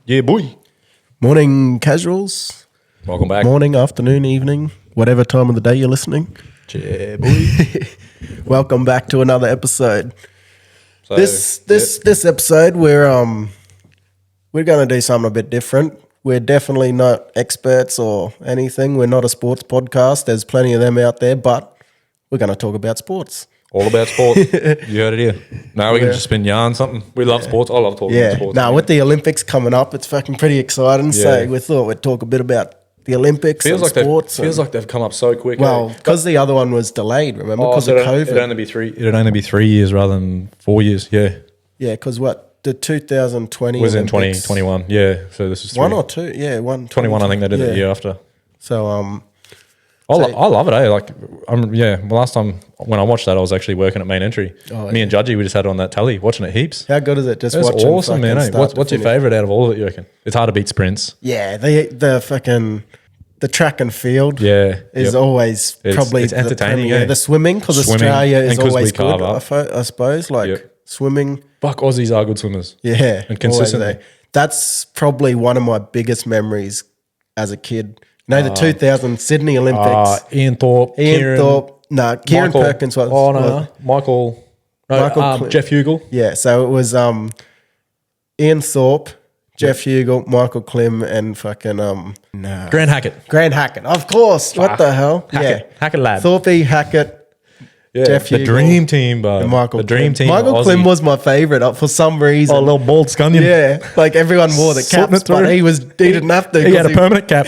Yeah, boy. Morning, casuals. Welcome back. Morning, afternoon, evening, whatever time of the day you're listening. Yeah, boy. Welcome back to another episode. So, This episode we're going to do something a bit different. We're definitely not experts or anything. We're not a sports podcast. There's plenty of them out there, but we're going to talk about sports. all about sport. You heard it here. Now we can just spin yarn something. We love sports. I love talking about sports. Now with the Olympics coming up, it's fucking pretty exciting. So we thought we'd talk a bit about the Olympics and sports. Feels like they've come up so quick. Well, because the other one was delayed, remember, because of COVID. It'd only be 3 years rather than 4 years. Yeah. Yeah, because the 2020 was in Olympics, 2021. Yeah. So this is one or two. Yeah, 21. I think they did it the year after. So I love it. Like last time when I watched that, I was actually working at main entry. Me and Judgy, we just had it on that telly, watching it heaps. How good is it? Just That's watching. Awesome, man. Eh? What's your favorite out of all of it? You reckon? It's hard to beat sprints. Yeah, the fucking the track and field. Yeah, is always probably it's entertaining. The swimming, because Australia is always good. I suppose swimming. Fuck, Aussies are good swimmers. Yeah, and consistently. That's probably one of my biggest memories as a kid. No, the 2000 Sydney Olympics. Ian Thorpe. Kieran Perkins was. Oh, no. Michael Jeff Hugel. Yeah, so it was Ian Thorpe, Jeff Hugel, Michael Klim, and fucking Grant Hackett. Grant Hackett, of course. Fuck. What the hell? Hackett lad. Thorpe, Hackett, Jeff Hugel. The dream team, bro. Michael the dream team. Michael Klim was my favourite for some reason. Oh, a little bald scunion. Yeah, like everyone wore the caps, but he didn't have to. He had a permanent cap.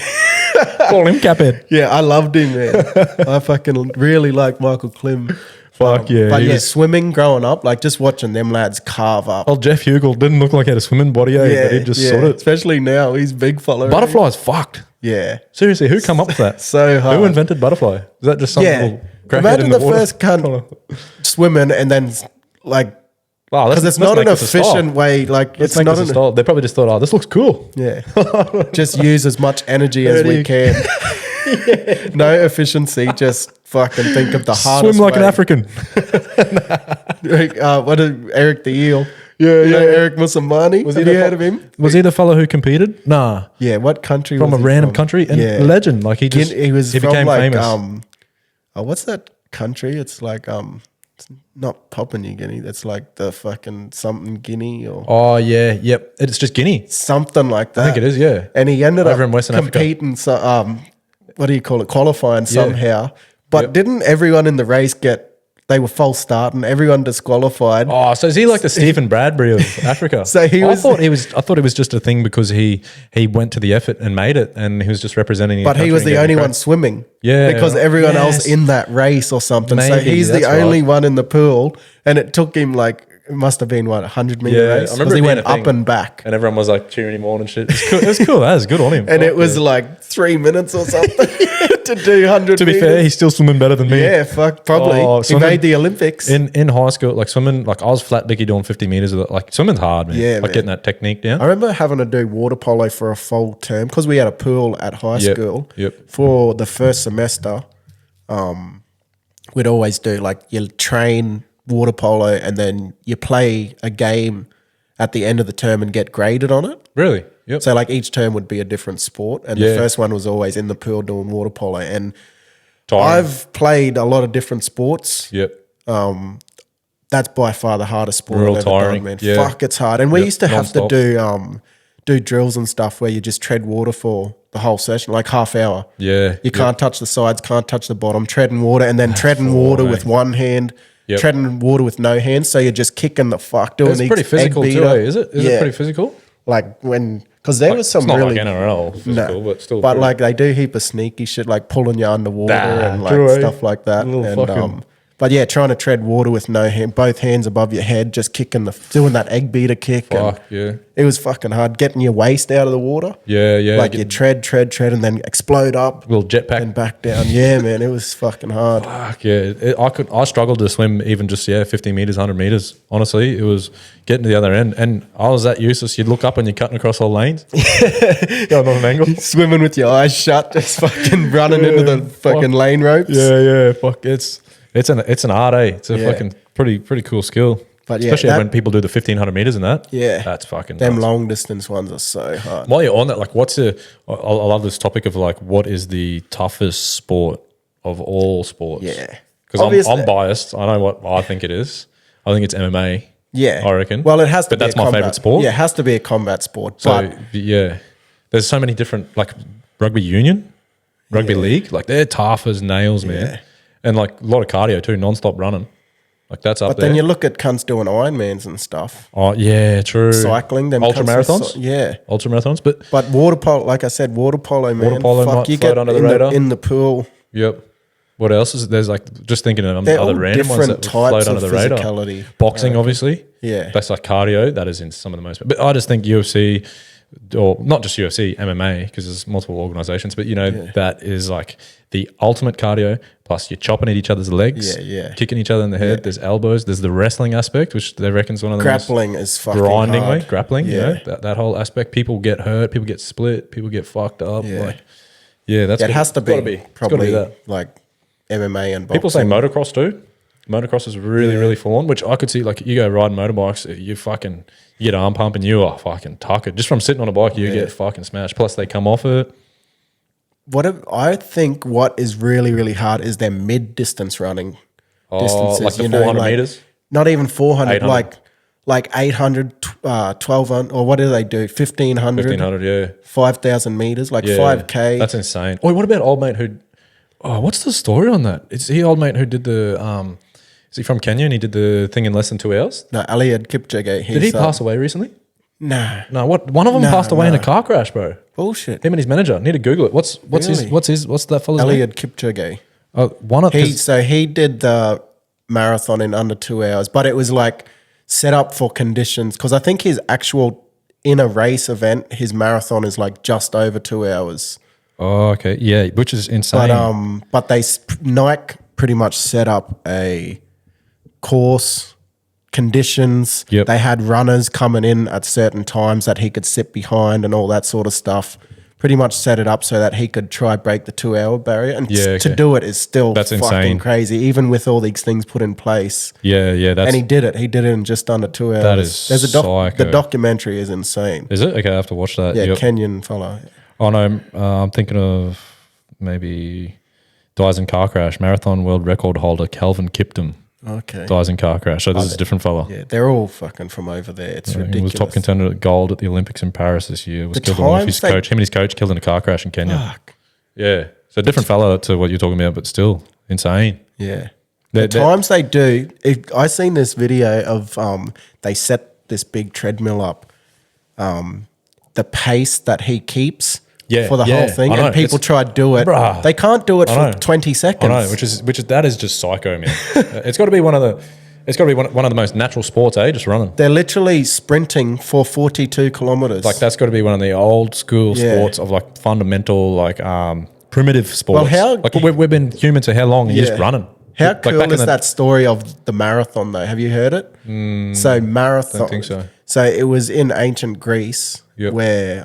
Call him Caphead. Yeah, I loved him, man. I fucking really liked Michael Klim. Fuck yeah. But swimming growing up, like just watching them lads carve up. Well, Jeff Hugel didn't look like he had a swimming body, but he just sorted it. Especially now, he's big follower. Butterfly's fucked. Yeah. Seriously, who come up with that? So hard. Who invented butterfly? Is that just some little crackhead imagine in the water? First cunt swimming and then like, wow, because it's not an efficient way. Like it's not a style. They probably just thought, oh, this looks cool. Yeah. Just use as much energy as we can. No efficiency, just fucking think of the hardest Swim like way. an African. What did Eric the Eel? Yeah, Eric Musamani. Have you heard of him? Was he the fellow who competed? Nah. Yeah, what country from was a he random country? And legend. Like he became like, famous. What's that country? It's like it's not Papua New Guinea. That's like the fucking something Guinea or It's just Guinea. Something like that. I think it is, yeah. And he ended over up in Western competing what do you call it? Qualifying somehow. But didn't everyone in the race they were false starting, everyone disqualified. Oh, so is he like the Stephen Bradbury of Africa? So I thought it was just a thing because he went to the effort and made it, and he was just representing. But he was the only one swimming. Yeah, because everyone else in that race or something. Maybe, so he's the only one in the pool, and it took him like. It must have been 100-meter race. I remember he went up and back, and everyone was like cheering him on and shit. It was cool. That was good on him. And it was like 3 minutes or something to do 100. To be fair, he's still swimming better than me. Yeah, fuck, probably. He made the Olympics in high school. Like swimming, like I was flat dicky doing 50 meters. Like swimming's hard, man. Yeah, like getting that technique down. I remember having to do water polo for a full term because we had a pool at high school. Yep. For the first semester, we'd always do like you train water polo and then you play a game at the end of the term and get graded on it. Really? Yep. So like each term would be a different sport, and the first one was always in the pool doing water polo. And I've played a lot of different sports. Yep. That's by far the hardest sport Real I've ever tiring. done, man. Yeah. Fuck, it's hard. And we used to have Non-stop. to do drills and stuff where you just tread water for the whole session, like half hour. Yeah. You can't touch the sides, can't touch the bottom, treading water, and then treading water with one hand, treading water with no hands. So you're just kicking the fuck, doing It's pretty physical too, is it? Is it pretty physical? Like because there was some it's not really like NRL physical, but still. But like they do heap of sneaky shit, like pulling you underwater and like true, stuff like that. And but yeah, trying to tread water with no hand, both hands above your head, just kicking doing that egg beater kick. Fuck, yeah. It was fucking hard getting your waist out of the water. Yeah. Like you tread, and then explode up. Little jetpack. And back down. Yeah, man, it was fucking hard. Fuck, yeah. I struggled to swim even just, 50 meters, 100 meters. Honestly, it was getting to the other end. And I was that useless. You'd look up and you're cutting across all lanes. Going on an angle. Swimming with your eyes shut, just fucking running into the fucking lane ropes. Yeah. Fuck, it's an art, eh? It's a fucking pretty cool skill. But yeah, especially when people do the 1,500 meters and that. Yeah. That's fucking them nuts. long distance ones are so hard. While you're on that, like, I love this topic of like, what is the toughest sport of all sports? Yeah. Because I'm biased. I know what I think it is. I think it's MMA. Yeah. I reckon. Well, it has to but be that's a my combat favorite sport. Yeah, it has to be a combat sport. So, But yeah. There's so many different, like, rugby union, rugby league. Like, they're tough as nails, man. Yeah. And, like, a lot of cardio, too, non-stop running. Like, that's up but there. then you look at cunts doing Ironmans and stuff. Oh, yeah, true. Cycling, them ultra cunts are marathons. yeah. Ultra marathons, but water polo, like I said, water polo, man. Water polo might you float get under the in radar. in the pool. yep. What else is there's like just thinking of They're other all random ones different that float types under of the radar. physicality. Boxing, obviously. Yeah. That's like cardio. That is in some of the most. But I just think UFC, or not just UFC, MMA, because there's multiple organizations. But that is like the ultimate cardio. Plus, you're chopping at each other's legs, kicking each other in the head. Yeah. There's elbows. There's the wrestling aspect, which they reckon is one of the Grappling most is fucking grinding hard. way. Grappling, Yeah. that whole aspect. People get hurt. People get split. People get fucked up. Yeah. Like, yeah, that's It has to be, gotta It's gotta probably be that. like MMA and boxing. People say motocross too. Motocross is really, really full on, which I could see. Like, you go riding motorbikes, you get arm pump and you are fucking tuckered. Just from sitting on a bike, you get fucking smashed. Plus, they come off it. I think what is really, really hard is their mid-distance running distances. Like the 400 meters? Not even 400, 800. like 800, 1,200, or what do they do? 1,500, 1,500, yeah. 5,000 meters, like Yeah. 5K. That's insane. Oh, what about old mate who... Oh, what's the story on that? Is he old mate who did the... is he from Kenya and he did the thing in less than 2 hours? No, Eliud Kipchoge. Did he pass away recently? Nah. No, what? One of them passed away in a car crash, bro. Bullshit. Him and his manager. Need to Google it. What's Really? what's that fella's name? Eliud Kipchoge. One of He did the marathon in under 2 hours, but it was like set up for conditions because I think his actual in a race event, his marathon is like just over 2 hours. Oh, okay. Yeah, which is insane. But Nike pretty much set up a course, conditions. Yep. They had runners coming in at certain times that he could sit behind and all that sort of stuff. Pretty much set it up so that he could try break the 2 hour barrier. And to do it is still That's fucking insane. crazy, even with all these things put in place. Yeah. And he did it. He did it in just under 2 hours. That is psycho. The documentary is insane. Is it? Okay, I have to watch that. Yeah, Yep. Kenyan fella. Oh, no, I'm thinking of maybe dies in car crash. Marathon world record holder Calvin Kiptum Okay. dies in car crash. So this is a different fella. Yeah, they're all fucking from over there. It's He ridiculous. was top contender at gold at the Olympics in Paris this year. Was The killed with times his they- coach. Him and his coach killed in a car crash in Kenya. Fuck. Yeah. So a different fella to what you're talking about, but still insane. Yeah. They're- The times they do, I seen this video of they set this big treadmill up, the pace that he keeps for the whole thing, I know. and people try to do it. Bruh. They can't do it I for know. 20 seconds. I know, which is that is just psycho, man. It's got to be one of the most natural sports, just running. They're literally sprinting for 42 kilometers. Like that's got to be one of the old school Yeah. sports of like fundamental, like primitive sports. how- like we've been humans for how long? And you're just Yeah. running. How Like cool back in is the- that story of the marathon though? Have you heard it? So marathon. don't think so. So it was in ancient Greece Yep. where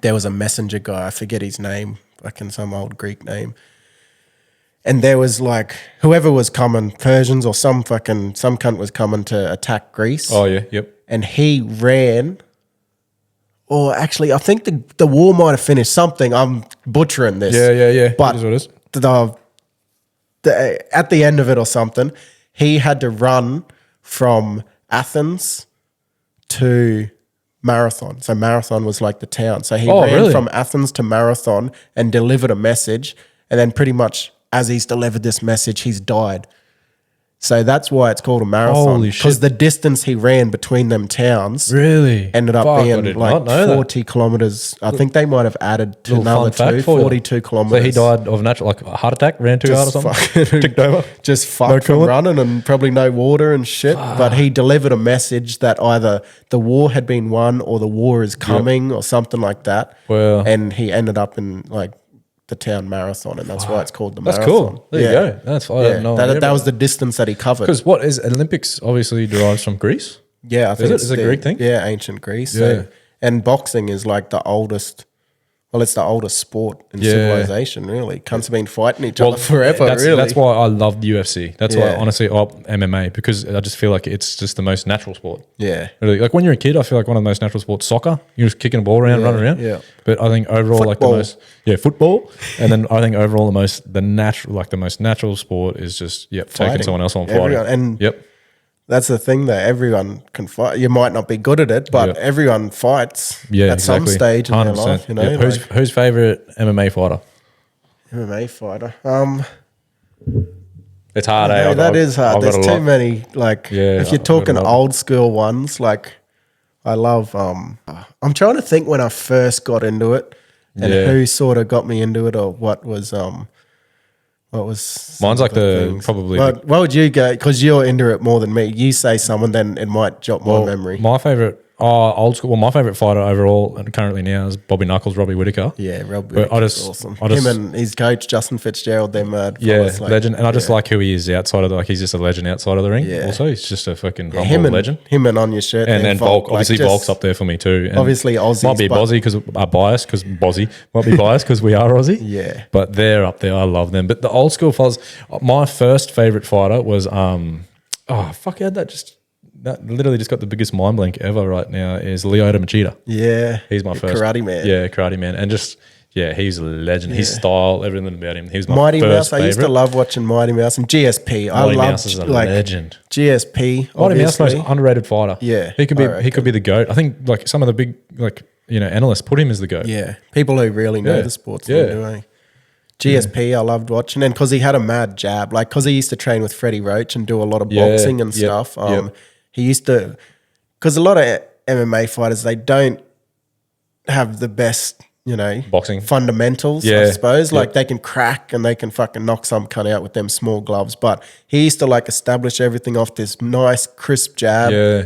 there was a messenger guy. I forget his name, fucking some old Greek name. And there was like whoever was coming, Persians or some cunt was coming to attack Greece. Oh yeah, yep. And he ran. Or actually, I think the war might have finished. Something. I'm butchering this. Yeah. But It is what it is. at the end of it or something, he had to run from Athens to Marathon. So Marathon was like the town. So he ran really? from Athens to Marathon and delivered a message. And then pretty much as he's delivered this message, he's died. So that's why it's called a marathon. Holy shit. Because the distance he ran between them towns Really ended up Fuck, I being did like not know that. 40 kilometers. I think they might have added to Little another fun fact two, for you. 42 kilometers. So he died of natural, like a heart attack, ran too hard or something, fucking- ticked over. Just fucked from coolant? running and probably no water and shit. But he delivered a message that either the war had been won or the war is coming or something like that. Wow. And he ended up in like the town marathon, and that's why it's called the That's marathon. cool. There you go. That's I don't know. That was the distance that he covered. Because what is Olympics obviously derives from Greece. Yeah, I think it? it's Is it a Greek thing? Yeah, ancient Greece. Yeah. So, and boxing is like the oldest Well, it's the oldest sport in Yeah. civilization, really. Cunts have been fighting each other forever, that's, really. That's why I love the UFC. That's why, Yeah. honestly, MMA, because I just feel like it's just the most natural sport. Yeah. Really. Like when you're a kid, I feel like one of the most natural sports, soccer. You're just kicking a ball around, running around. yeah. But I think overall, Football. football. And then I think overall, the most natural sport is just taking Fighting. someone else on Everyone- fighting. and that's the thing, though. Everyone can fight. You might not be good at it, but Yep. everyone fights Yeah, at some exactly. stage in their 100%. life. You know, Yep. Who's favorite MMA fighter? MMA fighter. It's hard. No, that is hard. I've got There's a too lot. many. Like, Yeah, if you're I've got a talking lot. old school ones, like I love. I'm trying to think when I first got into it, and Yeah. who sort of got me into it, or what was some Mine's of like the probably What would you go? Because you're into it more than me. You say someone, then it might jot my memory. My favorite, old school. Well, my favorite fighter overall, and currently now, is Bobby Knuckles, Robbie Whittaker. Yeah, Rob. But Awesome. Him and his coach Justin Fitzgerald, they're mad. Yeah, fellas, like, legend. And I just like who he is outside of he's just a legend outside of the ring. Yeah. Also, he's just a fucking humble him and legend. him and on your shirt, And then Volk, like, obviously just- Volk's up there for me too. And Obviously Aussies, might be but- Bozzy because biased because Bozzy might be biased because we are Aussie. Yeah. but they're up there. I love them. But the old school fellas, my first favorite fighter was that literally just got the biggest mind blank ever right now is Lyoto Machida. Yeah, He's my first karate man. Yeah, karate man, and just he's a legend. His style, everything about him. He was my Mighty first Mouse. I used to favorite. love watching Mighty Mouse and GSP. Mighty I Mouse loved is a like legend. GSP. Mighty Mouse, Obviously, most underrated fighter. Yeah, he could I be the GOAT. I think like some of the big analysts put him as the GOAT. yeah, people who really know Yeah. the sports. Yeah. Do, eh? GSP, I loved watching, and because he had a mad jab, like because he used to train with Freddie Roach and do a lot of Yeah, boxing and yep, stuff. yep. He used to, because a lot of MMA fighters, they don't have the best, Boxing. fundamentals, Yeah, I suppose. Like yep. they can crack and they can fucking knock some cunt out with them small gloves. But he used to like establish everything off this nice crisp jab, Yeah.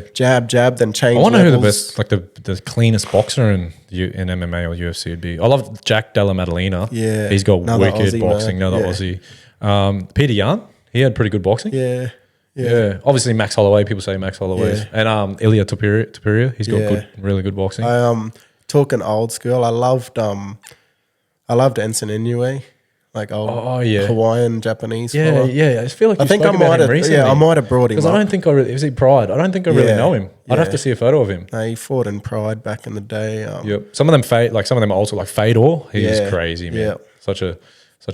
jab, then change. I wonder who the levels. best, like the cleanest boxer in MMA or UFC would be. I love Jack Della Maddalena. Yeah. he's got Another wicked Aussie, boxing. man. Another Yeah. Aussie. Peter Yan, he had pretty good boxing. Yeah. Yeah. Obviously Max Holloway. People say Max Holloway, Yeah. and Ilya Topuria. He's got Yeah. really good boxing. Talking old school, I loved Ensign Inoue, like old Hawaiian Japanese. fella. yeah. I just feel like I think I might have. Yeah, I might have brought him. because I don't think is he Pride? I don't think I really Yeah. know him. I'd have Yeah. to see a photo of him. No, he fought in Pride back in the day. Yep. Some of them are also like Fedor. He's Yeah. crazy, man. Yeah. Such a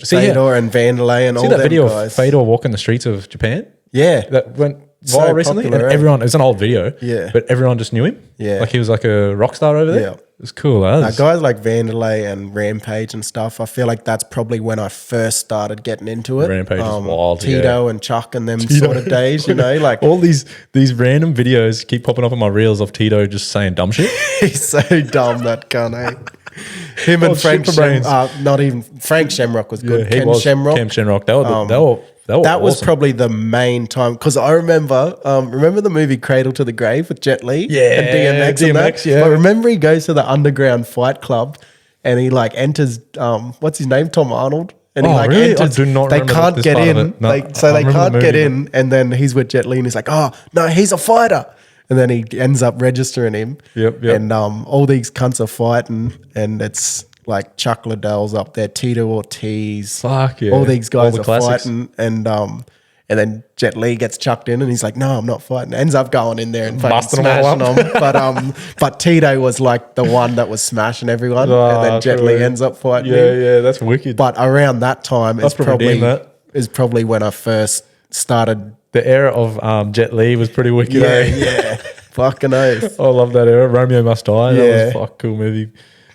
see, Fedor and Vanderlei and all see that them video guys. of Fedor walking the streets of Japan? Yeah, That went So viral recently, popular, and eh? everyone. It's an old video, Yeah. but everyone just knew him. Yeah. like he was like a rock star over there. Yeah. It was cool. guys like Vanderlei and Rampage and stuff. I feel like that's probably when I first started getting into it. Rampage is wild, Tito and Chuck and them sort of days, like all these random videos keep popping up in my reels of Tito just saying dumb shit. he's so dumb, that cunt, eh? Him and Oh, Frank shit for brains. not even Frank Shamrock was good. he Ken was Shamrock. Ken Shamrock. They were That was awesome. probably the main time because I remember the movie Cradle to the Grave with Jet Li Yeah, and DMX and that. DMX, yeah. I remember he goes to the underground fight club and he like enters what's his name, Tom Arnold, and he Oh, like really? I enters. do not they remember can't this get part of in, it. No, they I can't remember the get movie, in, and then he's with Jet Li and he's like, oh no, he's a fighter. And then he ends up registering him. Yep. And all these cunts are fighting, and it's like Chuck Liddell's up there, Tito Ortiz. Fuck yeah. All these guys All the are classics. fighting, and then Jet Li gets chucked in, and he's like, "No, I'm not fighting." Ends up going in there and fucking Busting them all smashing them. But Tito was like the one that was smashing everyone, Oh, and then Jet Li true. ends up fighting Yeah, him. yeah, that's wicked. But around that time, That's probably redeemed that. is probably when I first started. The era of Jet Li was pretty wicked. Yeah, eh? yeah, fucking oath. I love that era. Romeo Must Die. That Yeah. was a fuck cool movie.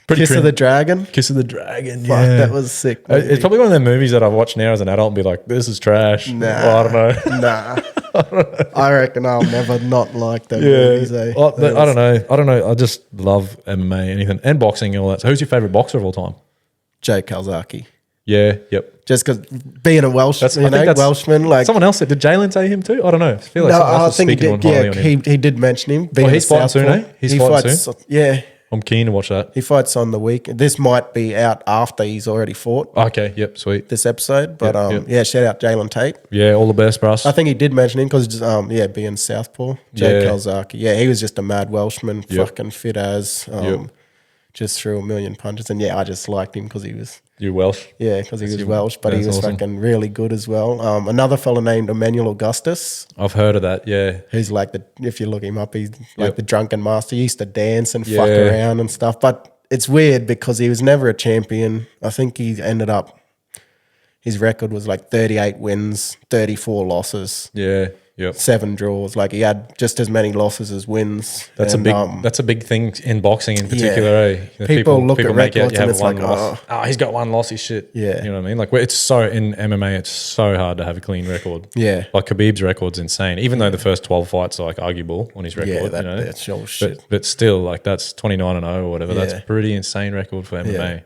Pretty Kiss of the Dragon. Kiss of the Dragon. Fuck, Yeah, that was sick. It's movie. probably one of the movies that I've watched now as an adult and be like, "This is trash." Nah. Well, I don't know. Nah. I reckon I'll never not like them Yeah, movies. Eh? I don't know. I just love MMA, anything, and boxing and all that. So, who's your favorite boxer of all time? Joe Calzaghe. Yeah, yep. Just because being a Welsh, I think that's- Welshman, like Someone else said, did Jalen say him too? I don't know. I feel like no, someone else I was think he speaking did. on highly Yeah, on him. he did mention him. Being he's a fighting soon, southpaw. eh? He's fighting soon? Yeah, I'm keen to watch that. he fights on the week. This might be out after he's already fought Okay, yep, sweet. this episode, but Yep, yep. yeah, shout out Jalen Tate. Yeah, all the best, bros. I think he did mention him because being southpaw, Joe Yeah. Calzaghe. Yeah, he was just a mad Welshman, Yep. fucking fit as. Yep. just threw a million punches. And yeah, I just liked him because he was You Welsh? because he was Welsh, but he was awesome. fucking really good as well. Another fella named Emmanuel Augustus, I've heard of that. Yeah. who's like if you look him up, he's like Yep. the drunken master. He used to dance and fuck around and stuff. But it's weird because he was never a champion. I think he ended up, his record was like 38 wins, 34 losses. Yeah. Yep. 7 draws. Like he had just as many losses as wins. That's a big thing in boxing in particular. Eh? People look at make out records you and have it's one like, loss. Oh, he's got one loss. He's shit. Yeah. You know what I mean? Like it's so in MMA, it's so hard to have a clean record. Yeah. Like Khabib's record's insane. Even though the first 12 fights are like arguable on his record. Yeah, you know? that's all shit. But still, like that's 29-0 or whatever. Yeah. That's a pretty insane record for MMA. Yeah.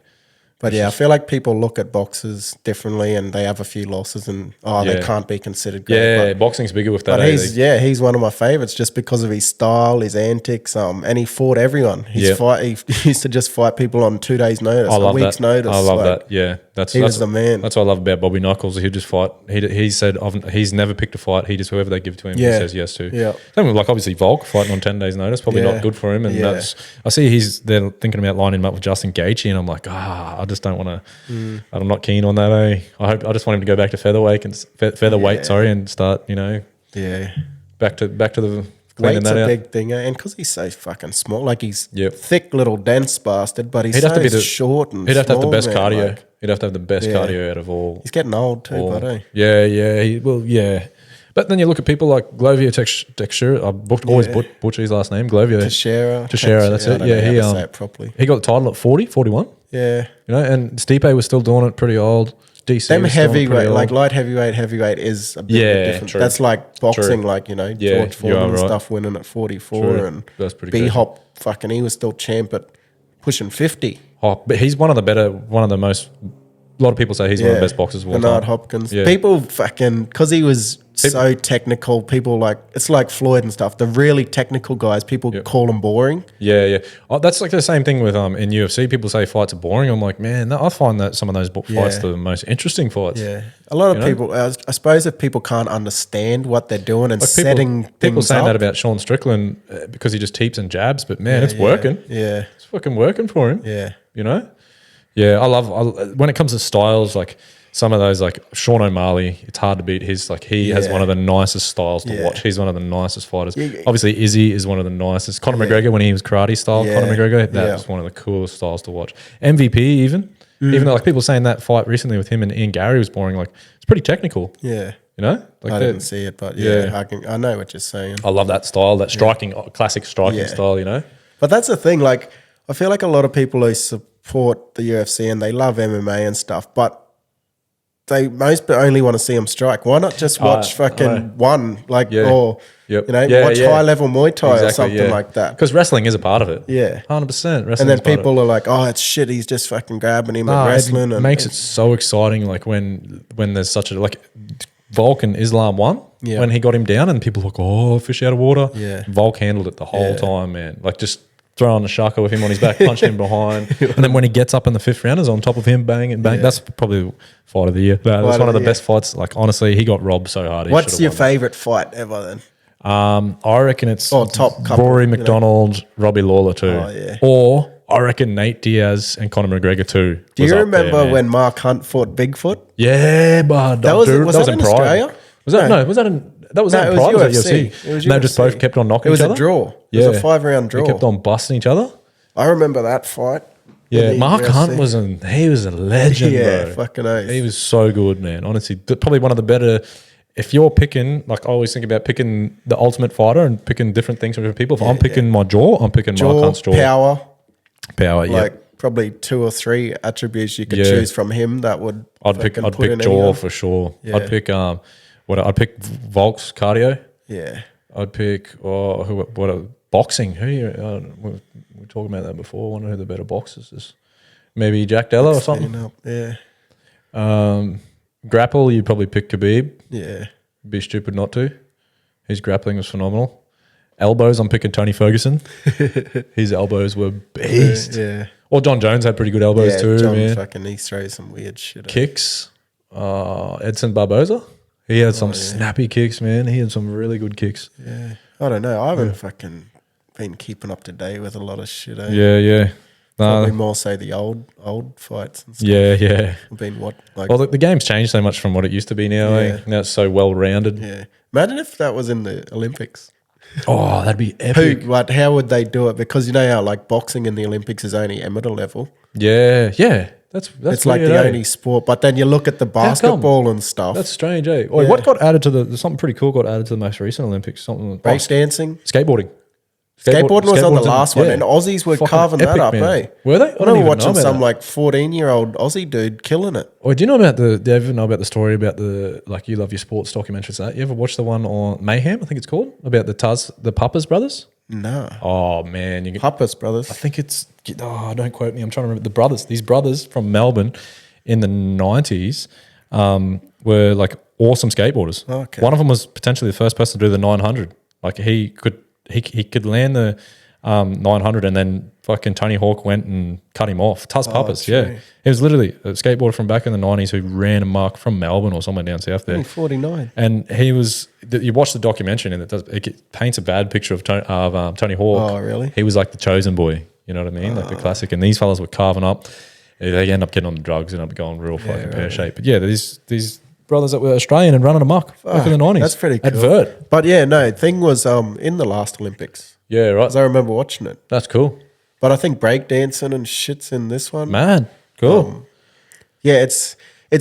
But yeah, I feel like people look at boxers differently and they have a few losses and they can't be considered great. Yeah, boxing's bigger with that. But he's one of my favorites just because of his style, his antics, and he fought everyone. He used to just fight people on 2 days' notice, a week's notice. I love that. Yeah, that's was the man. That's what I love about Bobby Knuckles. He'll just fight. He said he's never picked a fight. He just whoever they give to him, he says yes to. Yeah. Same with like obviously Volk fighting on 10 days' notice, probably not good for him. And that's I see they're thinking about lining him up with Justin Gaethje, and I'm like, I just don't want to. I'm not keen on that. I just want him to go back to featherweight and and start back to the cleaning weight's that a out. big thing, and because he's so fucking small, like he's thick little dense bastard, but he's He'd have to be short and he'd have to have the small, best man, cardio. like, He'd have to have the best cardio out of all. he's getting old too, buddy. Yeah. But then you look at people like Glovio Teixeira. I always butcher his last name. Glovio Teixeira, that's it. Yeah, he say it properly. He got the title at 40, 41. Yeah, You know, and Stipe was still doing it pretty old. DC them was still doing it pretty heavyweight, old. like light heavyweight is a bit different. True. That's like boxing, True. like George you Foreman are and right. stuff winning at 44, True. and That's pretty crazy. B-Hop fucking he was still champ at pushing 50. Oh, but he's one of the most. A lot of people say he's one of the best boxers of all Bernard time. Hopkins. Yeah. People fucking, because he was so technical, people like, it's like Floyd and stuff. The really technical guys, people call him boring. Yeah. Oh, that's like the same thing with in UFC. People say fights are boring. I'm like, man, I find that some of those fights are the most interesting fights. Yeah. A lot of people, I suppose if people can't understand what they're doing and Like setting people things saying up. that about Sean Strickland because he just teeps and jabs, but man, it's working. Yeah. It's fucking working for him. Yeah. You know? Yeah, I love when it comes to styles, like some of those, like Sean O'Malley, it's hard to beat his, like he has one of the nicest styles to watch. He's one of the nicest fighters. Obviously, Izzy is one of the nicest. Conor McGregor, when he was karate style, Conor McGregor, that was one of the coolest styles to watch. MVP even though like people saying that fight recently with him and Ian Gary was boring, like it's pretty technical. Yeah. You know? Like I didn't see it, but I know what you're saying. I love that style, that striking, classic striking style, you know? But that's the thing, like, I feel like a lot of people who support the UFC and they love MMA and stuff, but they only want to see them strike. Why not just watch fucking one, like, or, you know, watch high-level Muay Thai or something like that. Because wrestling is a part of it. Yeah. 100%. Wrestling And then people are like, oh, it's shit, he's just fucking grabbing him and wrestling. It makes it so exciting, like when there's such a, like, Volk and Islam won when he got him down and people were like, oh, fish out of water. Yeah. Volk handled it the whole time, man. Like just throwing the shaka with him on his back, punching him behind. And then when he gets up in the 5th round, is on top of him, bang and bang. Yeah. That's probably fight of the year. That's one of the best fights. Like, honestly, he got robbed so hard. What's your favourite fight ever then? I reckon it's top couple, Rory McDonald, Robbie Lawler too. Oh, yeah. Or I reckon Nate Diaz and Conor McGregor too. Do you remember when Mark Hunt fought Bigfoot? Yeah, but was that in Australia? That was in Pride? Was that UFC? It was and they UFC. just both kept on knocking each other? It was a draw. It was a 5-round draw. They kept on busting each other? I remember that fight. Yeah, Mark Hunt was a legend, bro. Fucking oath. He was so good, man. Honestly, probably one of the better. If you're picking, like I always think about picking the ultimate fighter and picking different things from different people. If I'm picking my jaw, I'm picking Mark Hunt's jaw. Power, yeah. Like probably 2 or 3 attributes you could choose from him that would. I'd pick jaw for sure. Yeah. I'd pick I'd pick Volk's cardio. Yeah. I'd pick boxing. We were talking about that before. I wonder who the better boxers is. Maybe Jack Della or something. Yeah. Grapple, you'd probably pick Khabib. Yeah. Be stupid not to. His grappling was phenomenal. Elbows, I'm picking Tony Ferguson. His elbows were beast. Yeah. Or John Jones had pretty good elbows too, John man. Fucking he throws some weird shit. Kicks. Edson Barboza. He had some snappy kicks, man. He had some really good kicks. Yeah. I don't know. I haven't fucking been keeping up to date with a lot of shit. Yeah. Probably more say the old fights and stuff. Yeah. I've been Well, the game's changed so much from what it used to be now. Yeah. Now it's so well rounded. Yeah. Imagine if that was in the Olympics. Oh, that'd be epic. How would they do it? Because you know how like boxing in the Olympics is only amateur level. Yeah. That's it's like weird, the only sport. But then you look at the basketball and stuff. That's strange, eh? Oh, what got added to something pretty cool got added to the most recent Olympics? Something like breakdancing, skateboarding. Skateboarding was on the last one, and Aussies were carving that up, eh? Were they? I remember watching some like 14-year-old Aussie dude killing it. Oh, do you know about do you ever know about the story about the You Love Your Sports documentaries? That you ever watch the one on Mayhem? I think it's called about the Papas brothers. No. Oh man, Papas brothers. I think it's. Oh, don't quote me. I'm trying to remember the brothers. These brothers from Melbourne in the 90s were like awesome skateboarders. Okay. One of them was potentially the first person to do the 900. Like he could land the 900, and then fucking Tony Hawk went and cut him off. Tuz Papas, yeah. He was literally a skateboarder from back in the 90s who ran amok from Melbourne or somewhere down south there. 49. And he was, you watch the documentary and it paints a bad picture of Tony Hawk. Oh, really? He was like the chosen boy, you know what I mean? Like the classic. And these fellas were carving up. They end up getting on the drugs and end up going real fucking pear-shaped. But yeah, these brothers that were Australian and running amok back in the 90s. That's pretty cool. At Vert. But yeah, no, thing was in the last Olympics. Yeah, right. Because I remember watching it. That's cool. But I think breakdancing and shit's in this one. Man, cool. Yeah, it's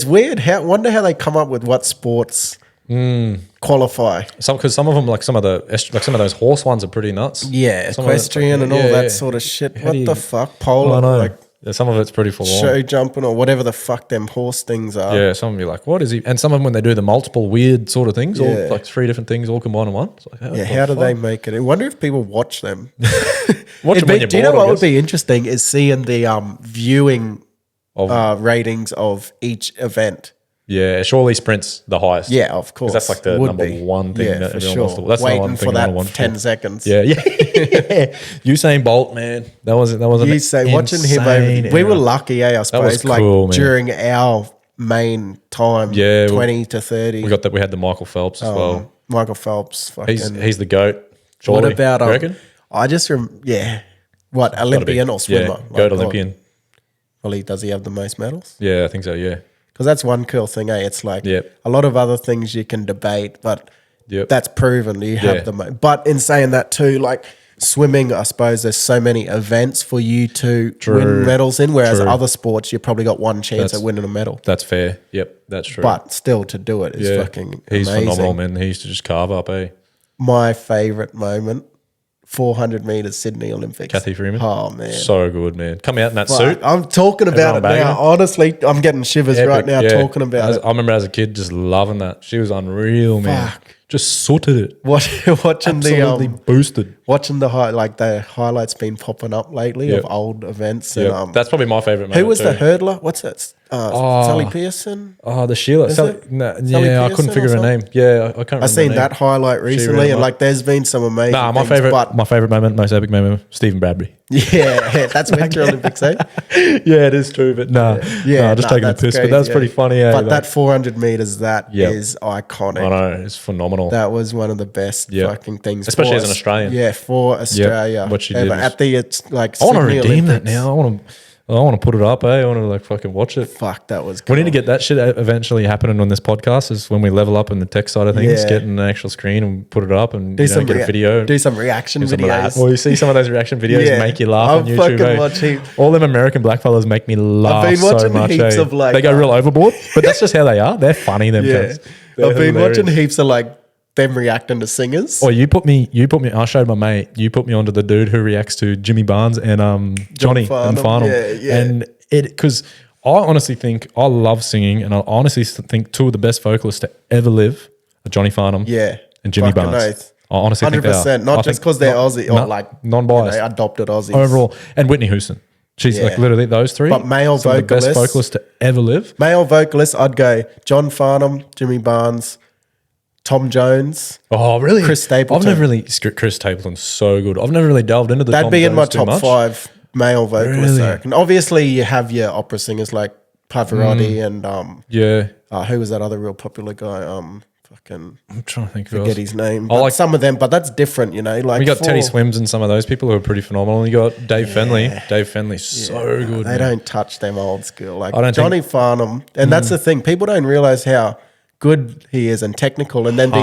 weird. Wonder how they come up with what sports qualify. Because some of them, like some of those horse ones, are pretty nuts. Yeah, equestrian and all that sort of shit. What the fuck? Polo, I know. like Yeah, some of it's pretty full show on. jumping or whatever the fuck them horse things are. Yeah, some of you like, what is he? And some of them when they do the multiple weird sort of things, all like 3 different things all combined in one. It's like, how do they make it? I wonder if people watch them. Watch them when you're do you know bored, what would be interesting is seeing the viewing Of- ratings of each event. Yeah, surely sprints the highest. Yeah, of course. That's like the Would number be. one thing Yeah, that for everyone sure. wants to. That's the Waiting one for thing I that want 10 seconds. Yeah. Usain Bolt, man, that was You say watching him over. We were lucky, I suppose. was like cool, man. during our main time, Yeah, 20 to 30. We got that. We had the Michael Phelps as well. Michael Phelps. Fucking. He's the goat. Surely. What about you reckon? I just what Olympian or swimmer? Yeah, goat Olympian. Well, does he have the most medals? Yeah, I think so. Yeah. Because that's one cool thing, eh? It's like Yep. a lot of other things you can debate, but Yep. that's proven you have the most. But in saying that too, like swimming, I suppose there's so many events for you to win medals in, whereas other sports, you probably got one chance at winning a medal. That's fair. Yep, that's true. But still to do it is fucking He's amazing. phenomenal, man. He used to just carve up, eh? My favourite moment, 400 metres Sydney Olympics. Kathy Freeman. Oh, man. So good, man. Come out in that Fuck, suit. I'm talking about it Everyone now. bagging. Honestly, I'm getting shivers right now talking about it. I remember as a kid just loving that. She was unreal, man. Fuck. Just sorted it. Watching Absolutely boosted. watching the highlights been popping up lately of old events. Yeah, And, that's probably my favorite. who was moment the hurdler? What's that? Sally Pearson. Oh, the Sheila. Sally I Pearson couldn't figure or her name. Yeah, I can't remember. I seen her name. that highlight recently, really and might. like, there's been some amazing. Nah, my things, favorite moment, most epic moment, Stephen Bradbury. Yeah, that's Winter Olympics, eh? Yeah, it is true, but just taking the that's piss. crazy, But that's pretty funny. But that 400 meters, that is iconic. I know, it's phenomenal. That was one of the best fucking things, Especially for as an Australian. Yeah, for Australia. what she ever. did was- At the like I want to Sydney redeem that Olympics. now. I want to put it up. I want to like fucking watch it. Fuck, that was. We Cool. need to get that shit eventually happening on this podcast. Is when we level up in the tech side of things, Yeah. get an actual screen and put it up and do some get a video. Do some reaction Some laugh. videos. Well, you see some of those reaction videos Yeah. make you laugh I'm on YouTube. fucking eh? watching- All them American blackfellas make me laugh been so watching much. heaps eh? of, like, they go real overboard, but that's just how they are. They're funny. Them Yeah, cunts. They're I've been hilarious. watching heaps of like them reacting to singers. Oh, you put me. I showed my mate. You put me onto the dude who reacts to Jimmy Barnes and Johnny Farnham. and Farnham. Yeah. And because I honestly think I love singing, and I honestly think two of the best vocalists to ever live are Johnny Farnham, and Jimmy Fucking Barnes. oath. I honestly think they are. 100%. Not I just think because they're Aussie or like non-biased, adopted Aussies. overall, and Whitney Houston. She's like literally those three. But male some of the best vocalists- vocalists to ever live. Male vocalists, I'd go John Farnham, Jimmy Barnes, Tom Jones. Oh, really? Chris Stapleton. I've never really Chris Stapleton's so good. I've never really delved into the. That'd Tom be in my Jones too top much. 5 male vocalists. Really? I reckon. Obviously, you have your opera singers like Pavarotti and Yeah. who was that other real popular guy? fucking I'm trying to think of forget else. his name. I But like some of them, but that's different, you know. Like we got Teddy Swims and some of those people who are pretty phenomenal. And you got Dave Fenley. Dave Fenley's so good. They man. don't touch them old school. Like I don't Johnny Farnham, and that's the thing. People don't realize how good he is and technical. And then you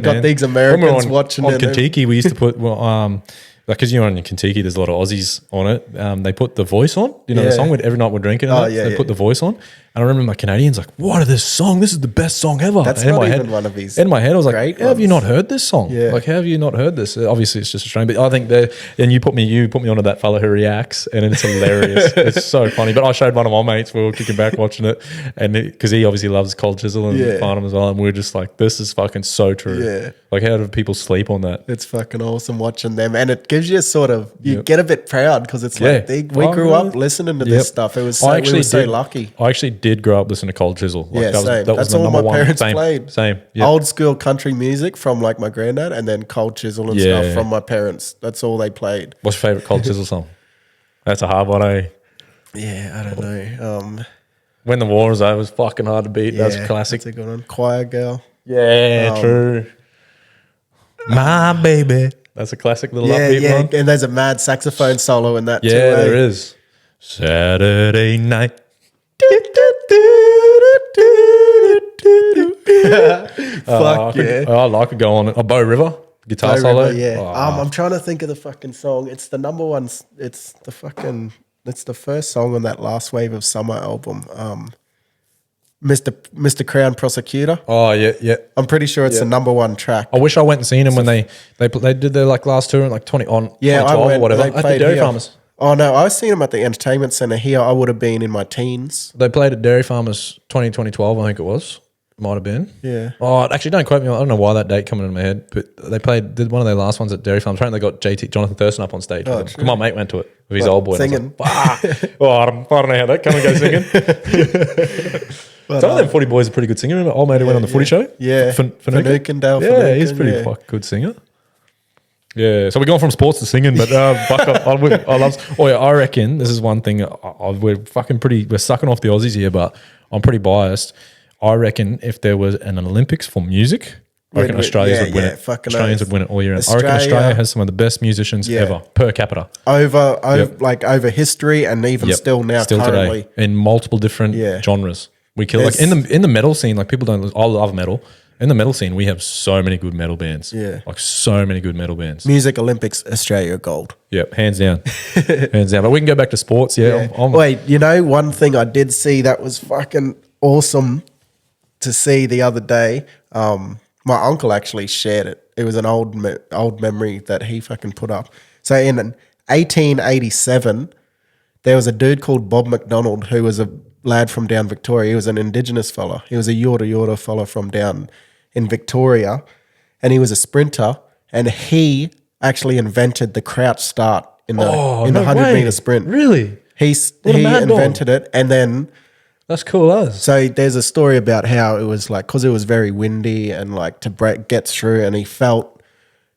got man. these When we were Americans watching on it. Kentucky. We used to put like because you're on Kentucky, there's a lot of Aussies on it. They put the voice on. You know the song with every night we're drinking. They put the voice on. And I remember my Canadians like, "What is this song? This is the best song ever." That's and not even one of his. In my head, I was like, "How have you not heard this song? Yeah. Like, how have you not heard this?" Obviously, it's just Australian, but I think and you put me onto that fella who reacts, and it's hilarious. It's so funny. But I showed one of my mates. We were kicking back watching it, and because he obviously loves Cold Chisel and Farnham as well, and we're just like, "This is fucking so true." Yeah. Like, how do people sleep on that? It's fucking awesome watching them, and it gives you you get a bit proud because it's like we grew up listening to this stuff. It was so, we were so lucky. I actually did grow up listening to Cold Chisel. Like, same. That was That's all my parents Same, played. Same. Yep. Old school country music from like my granddad, and then Cold Chisel and stuff from my parents. That's all they played. What's your favorite Cold Chisel song? That's a hard one, eh? Yeah, I don't know. When the War is Over was fucking hard to beat. That's a classic. That's a good one. Choir Girl. Yeah, true. My baby. That's a classic little upbeat one. And there's a mad saxophone solo in that too. Yeah, there is. Saturday night. Fuck yeah. I could go on a Bow River guitar solo. Yeah. Oh. I'm trying to think of the fucking song. It's the number one. It's the first song on that Last Wave of Summer album. Mr. Crown Prosecutor. Oh yeah. I'm pretty sure it's the number one track. I wish I went and seen them when they did their like last tour in like 2012 or whatever at the Dairy Farmers. Oh no, I seen them at the entertainment center here. I would have been in my teens. They played at Dairy Farmers 2012, I think it was. Might have been. Yeah. Oh, actually, don't quote me. I don't know why that date coming into my head, but they did one of their last ones at Dairy Farms. Apparently, they got Jonathan Thurston up on stage. Oh, Come on, mate, went to it with his old boy. Singing. I don't know how that come and go singing. Some of them footy boys are pretty good singers. Remember old mate who went on the footy show? Yeah. Finucane. Yeah, he's pretty fucking good singer. Yeah, so we're going from sports to singing, but fuck up. I reckon this is one thing. We're sucking off the Aussies here, but I'm pretty biased. I reckon if there was an Olympics for music, I reckon Australians would win it. Australians would win it all year round. I reckon Australia has some of the best musicians ever per capita. Over history and even still currently. Today in multiple different genres. We kill like in the metal scene. Like people don't. I love metal. In the metal scene, we have so many good metal bands. Yeah, like so many good metal bands. Music Olympics, Australia gold. Yep, hands down, hands down. But we can go back to sports. Yeah. Wait, one thing I did see that was fucking awesome to see the other day. My uncle actually shared it. It was an old memory that he fucking put up. So in 1887, there was a dude called Bob McDonald who was a lad from down Victoria. He was an Indigenous fella. He was a Yorta fella from down in Victoria, and he was a sprinter. And he actually invented the crouch start in the 100-meter sprint. Really? He invented it, and then that's cool as. So there's a story about how it was like because it was very windy and like to get through, and he felt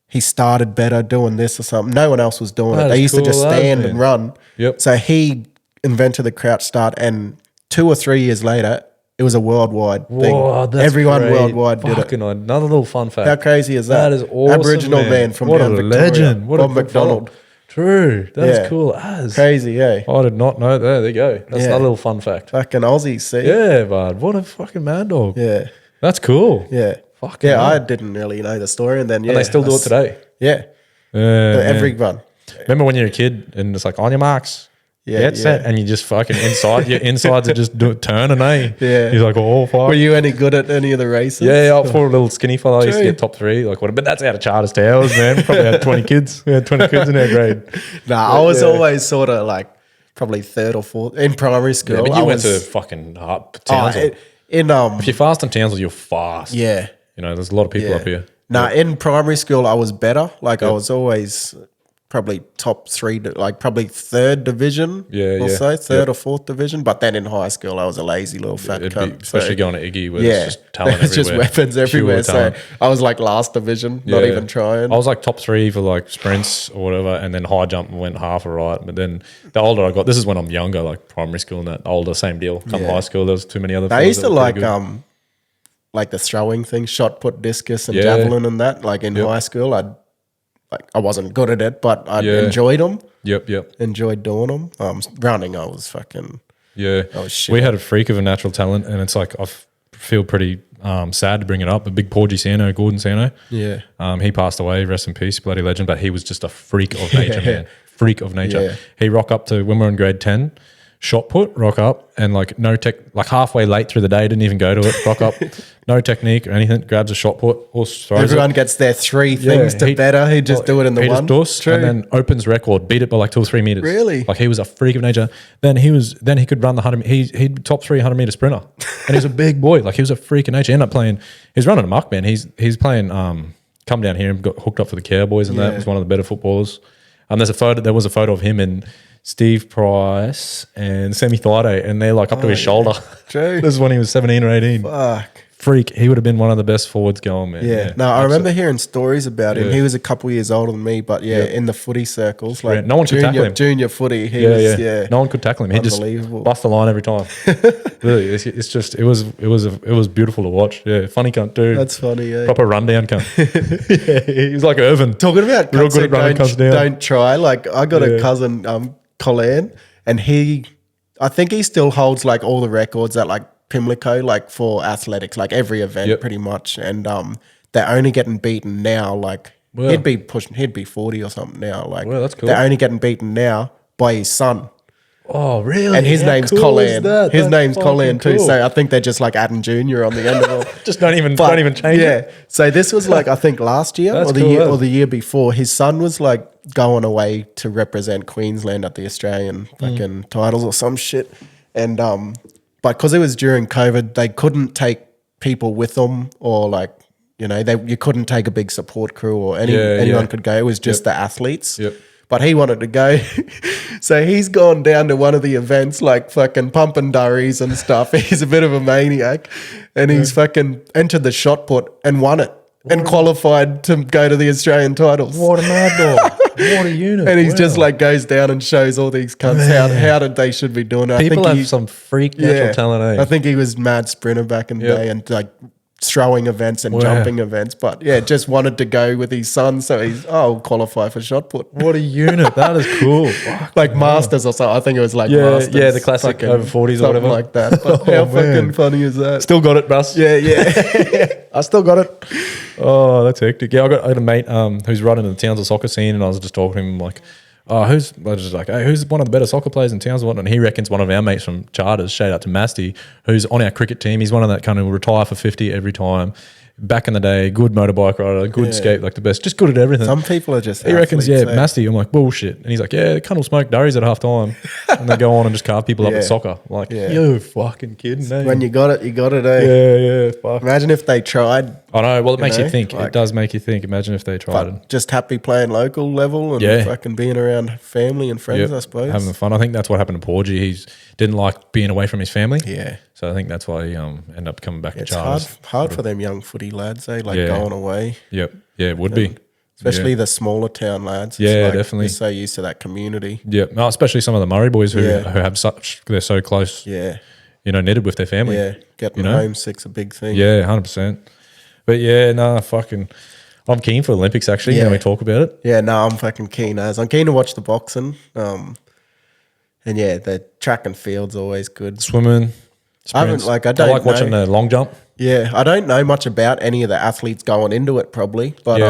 he started better doing this or something. No one else was doing it. They used to just stand and run. Yep. So he invented the crouch start, and 2 or 3 years later, it was a worldwide thing. Everyone worldwide did it. Another little fun fact. How crazy is that? That is awesome, Aboriginal man from what down a Victoria. Legend. What Bob a McDonald. True. That's cool as. Crazy, yeah. I did not know. There you go. That's another little fun fact. Fucking Aussies, see? Yeah, bud. What a fucking mad dog. Yeah. That's cool. Yeah. Fucking yeah, I didn't really know the story. And then, and they still do it today. Yeah. Everyone. Remember when you're a kid and it's like, on your marks. Get set, and you just fucking your insides are just turning, eh? Yeah. He's like, oh fuck. Were you any good at any of the races? Yeah, up for a little skinny fellow. I used to get top 3, like what? But that's out of Charters Towers, man. Probably had 20 kids. We had 20 kids in our grade. I was always sort of like probably 3rd or 4th in primary school. Yeah, but you went to fucking Townsville. If you're fast in Townsville, you're fast. Yeah. There's a lot of people up here. In primary school, I was better. Like I was always probably top 3, like probably 3rd division or so, 3rd or 4th division. But then in high school, I was a lazy little fat cunt. Especially going to Iggy where it's just talent everywhere. Just weapons everywhere. So I was like last division, not even trying. I was like top 3 for like sprints or whatever, and then high jump went half a right. But then the older I got, this is when I'm younger, like primary school and that older, same deal. Come high school, there was too many other. I used to like like the throwing thing, shot put, discus, and Yeah. javelin and that. Like in high school, I wasn't good at it, but I enjoyed them. Yep. Enjoyed doing them. Running, I was fucking. Yeah. Oh, shit. We had a freak of a natural talent, and it's like feel pretty sad to bring it up. A big Porgy Sano, Gordon Sano. Yeah. He passed away, rest in peace, bloody legend, but he was just a freak of nature, man. Freak of nature. Yeah. He rock up to, when we were in grade 10, shot put, rock up, and like halfway late through the day, didn't even go to it, rock up, no technique or anything, grabs a shot put, or throws Everyone it. gets their three things to better. He'd just do it in the one. Just and then opens record, beat it by like 2 or 3 meters. Really? Like he was a freak of nature. Then he could run the 100. He'd top 300 meter sprinter, and he's a big boy. Like he was a freak of nature. He ended up playing. He's running amok, man. He's playing. Come down here and got hooked up for the Cowboys, and that was one of the better footballers. There was a photo of him and Steve Price and Semi Thaiday, and they're like up to his shoulder. True. This is when he was 17 or 18. Fuck. Freak. He would have been one of the best forwards going, man. Yeah. No, I remember hearing stories about him. Yeah. He was a couple years older than me, but in the footy circles, like No one could tackle him. Junior footy, he was No one could tackle him. He just Unbelievable. bust the line every time. Really, it's just it was beautiful to watch. Yeah, funny cunt dude. That's funny. Yeah. Proper rundown cunt. Yeah, he was like Irvin. Talking about real cunts good at running that cunts down. don't try. Like I got a cousin, Colin, and I think he still holds like all the records at like Pimlico, like for athletics, like every event pretty much. And they're only getting beaten now. Like he'd be 40 or something now. Like Well, that's cool. They're only getting beaten now by his son. Oh, really? And his How name's cool Colin. is that? His That's name's fucking Colin too. cool. So I think they're just like adding junior on the end of it. Just don't even change it. So this was like I think last year That's or the cool, year eh? or the year before. His son was like going away to represent Queensland at the Australian fucking titles or some shit. And but because it was during COVID, they couldn't take people with them or like you couldn't take a big support crew or anyone could go. It was just the athletes. Yep. But he wanted to go. So he's gone down to one of the events, like fucking pumping durries and stuff. He's a bit of a maniac. And he's fucking entered the shot put and won it and qualified to go to the Australian titles. What a mad dog. What a unit. And he's just like goes down and shows all these cunts how did they should be doing it. People have some freak natural talent, eh? I think he was mad sprinter back in the day and like throwing events and jumping events, but just wanted to go with his son, so he's qualify for shot put. What a unit. That is cool. Fuck. Like Masters or something. I think it was like Masters. Yeah, the classic over 40s or whatever. like that. But how fucking funny is that? Still got it, Russ. Yeah. I still got it. Oh, that's hectic. Yeah, I had a mate who's running in the Townsville soccer scene, and I was just talking to him like, who's one of the better soccer players in Townsville? And he reckons one of our mates from Charters, shout out to Masty, who's on our cricket team. He's one of that kind of retire for 50 every time. Back in the day, good motorbike rider, good skate, like the best, just good at everything. Some people are just He reckons, athletes, Masty. I'm like, bullshit. And he's like, the cunt will smoke durries at half time. And they go on and just carve people up at soccer. I'm like, you fucking kidding me. When you got it, eh? Yeah, fuck. Imagine if they tried. I know. Well, it makes you know, think. like- It does make you think. Imagine if they tried it. But just happy playing local level and fucking being around family and friends, I suppose. Having fun. I think that's what happened to Porgy. He didn't like being away from his family. Yeah. So I think that's why he ended up coming back to It's Charters. hard for them young footy lads, eh? Like going away. Yep. Yeah, it would be. Especially the smaller town lads. It's Yeah, like definitely. You're so used to that community. Yep. No, especially some of the Murray boys who have they're so close, Yeah. knitted with their family. Yeah. Getting know? homesick's a big thing. Yeah, 100%. But yeah, I'm keen for Olympics actually. Yeah. When we talk about it. Yeah, no, I'm fucking keen as. I'm keen to watch the boxing. And yeah, the track and field's always good. Swimming. I haven't sprints. I don't like watching know. the long jump. Yeah, I don't know much about any of the athletes going into it probably, but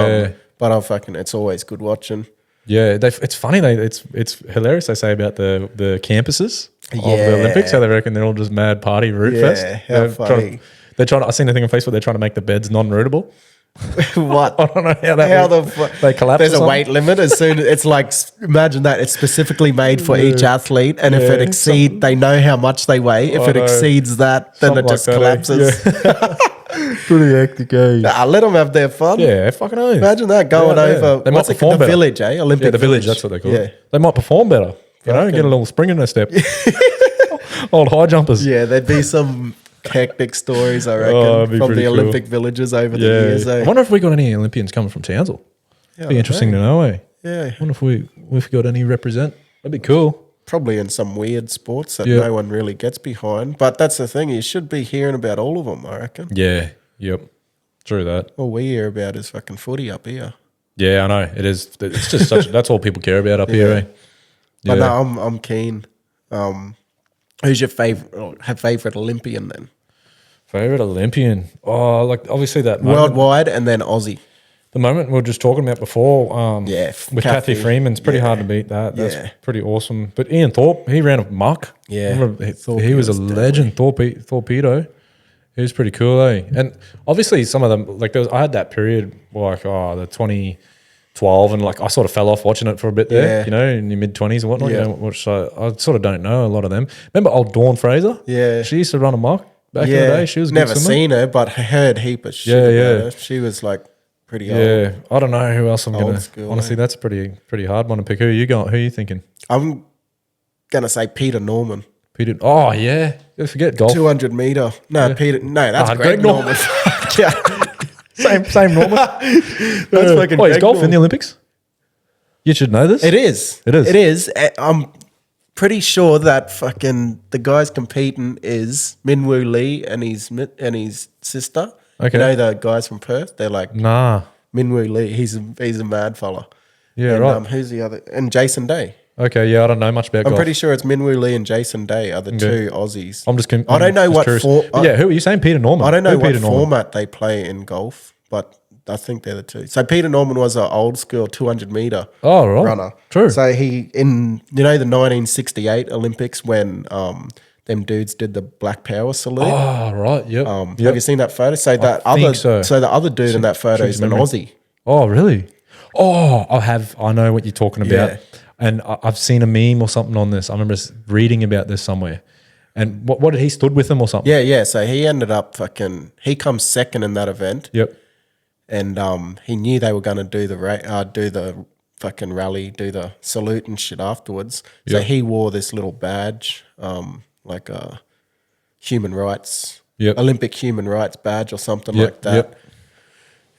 I'm fucking it's always good watching. Yeah, it's funny. It's hilarious. They say about the campuses of the Olympics. How they reckon they're all just mad party root fest. How funny. They're trying. I seen a thing on Facebook. They're trying to make the beds non-rootable. What? I don't know how they collapse. There's or a something. weight limit as soon as it's like imagine that it's specifically made for each athlete, and if it exceeds, they know how much they weigh. If it exceeds that, then Something it just like collapses. Pretty hectic, eh? Let them have their fun. Yeah, fucking oath. Imagine that going over. They might What's it perform called? The better. village, eh? Olympic. Yeah, the village. That's what they call Yeah. it. They might perform better. Get a little spring in their step. Old high jumpers. Yeah, there'd be some hectic stories, I reckon, it'd be from pretty the cool. Olympic villages over the years. Eh? I wonder if we got any Olympians coming from Townsville. Yeah, Be interesting to know, eh? Yeah, I wonder if we got any represent. That'd be cool. probably in some weird sports that Yeah. no one really gets behind. But that's the thing; you should be hearing about all of them. I reckon. Yeah, Yep. True that. All we hear about is fucking footy up here. Yeah, I know. It is. It's just such. That's all people care about up here. Eh? But no, I'm keen. Who's your favorite Olympian then? Favorite Olympian? Oh, like obviously that Worldwide and then Aussie. The moment we were just talking about before, with Kathy Freeman, it's pretty hard to beat that. That's pretty awesome. But Ian Thorpe, he ran a muck. Yeah, he was a legend. Torpedo. He was pretty cool, eh? And obviously, some of them, like I had that period, like the 2012, and like I sort of fell off watching it for a bit there. You know, in your mid-20s and whatnot. You know, which I sort of don't know a lot of them. Remember old Dawn Fraser? Yeah, she used to run a muck back in the day. She was a never good swimmer. seen her, but I heard heap of shit about her. She was like pretty old. Yeah, I don't know who else I'm gonna. School, honestly, that's a pretty hard one to pick. Who are you going? Who are you thinking? I'm gonna say Peter Norman. Peter. Oh yeah, don't forget golf. 200 meter. No, Peter. No, that's Greg Norman. Yeah, same Norman. That's fucking. Is golf in the Olympics? You should know this. It is. It is. It is. I'm pretty sure that fucking the guys competing is Minwoo Lee and his sister. Okay. You know the guys from Perth? They're like Nah. Minwoo Lee. He's a mad fella. Yeah, and, right. Who's the other? And Jason Day. Okay, yeah, I don't know much about golf. I'm pretty sure it's Minwoo Lee and Jason Day are the two Aussies. I don't know what who are you saying? Peter Norman. I don't know what format they play in golf, but I think they're the two. So Peter Norman was an old school 200 meter runner. True. So he the 1968 Olympics when them dudes did the Black Power salute. Oh right, yep. Have you seen that photo? So the other dude in that photo is an Aussie. Oh really? Oh, I know what you're talking about. Yeah. And I've seen a meme or something on this. I remember reading about this somewhere. And what did he stood with them or something? Yeah. So he ended up he comes second in that event. Yep. And he knew they were going to do the fucking rally, do the salute and shit afterwards. So he wore this little badge, like a human rights, Olympic human rights badge or something like that. Yep.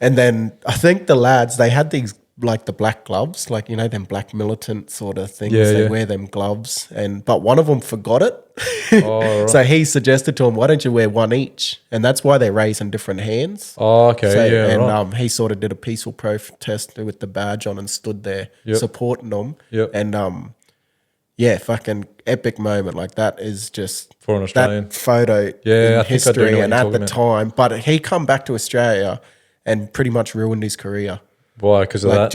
And then I think the lads, they had these like the black gloves, like, them black militant sort of things. They wear them gloves, but one of them forgot it. Oh, right. So he suggested to him, why don't you wear one each? And that's why they raise in different hands. Oh, okay. And he sort of did a peaceful protest with the badge on and stood there supporting them. Yep. And fucking epic moment. Like that is just for an Australian that photo in history and at the time. But he come back to Australia and pretty much ruined his career. Why? Because of that?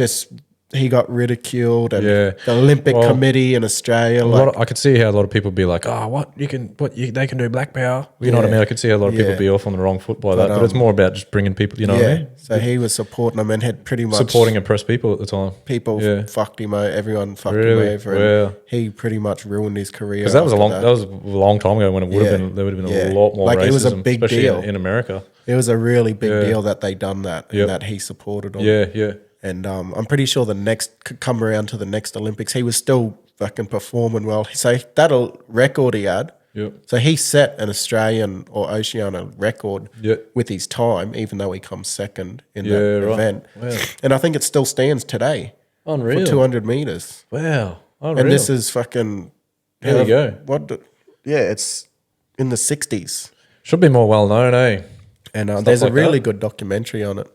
He got ridiculed, and the Olympic Committee in Australia. I could see how a lot of people be like, "Oh, they can do black power." You know what I mean? I could see how a lot of people be off on the wrong foot by that. But it's more about just bringing people. You know what I mean? So he was supporting them and had pretty much supporting oppressed people at the time. People fucked him over. Everyone fucked him over. And he pretty much ruined his career. Because that was a long time ago when it would have been there would have been a lot more racism. It was a big deal in America. It was a really big deal that they done that and that he supported them. Yeah. And I'm pretty sure come around to the next Olympics, he was still fucking performing well. So that record he had, so he set an Australian or Oceania record with his time, even though he comes second in that event. Wow. And I think it still stands today. Unreal. For 200 meters. Wow. Unreal. And this is fucking... There you go. It's in the 60s. Should be more well known, eh? And there's a really good documentary on it.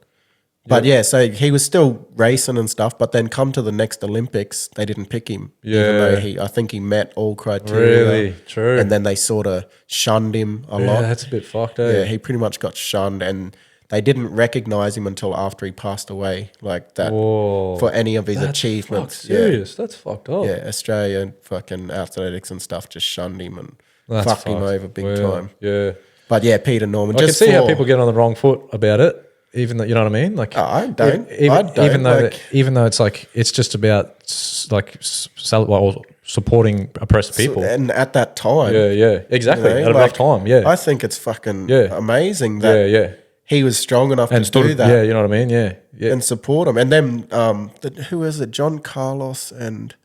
But so he was still racing and stuff, but then come to the next Olympics, they didn't pick him. Even though I think he met all criteria. Really? True. And then they sort of shunned him a lot. Yeah, that's a bit fucked, eh? Yeah, he pretty much got shunned, and they didn't recognize him until after he passed away, like that, for any of his achievements. Serious? That's fucked up. Yeah, Australia fucking athletics and stuff just shunned him and fucked him over big time. Yeah. But Peter Norman. I can see how people get on the wrong foot about it. Even though, you know what I mean? Like, I don't. Even though it's like it's just about supporting oppressed people. And at that time, exactly. At a rough time, I think it's fucking amazing that he was strong enough to do that. Yeah, you know what I mean? Yeah. And support him. And then who is it? John Carlos and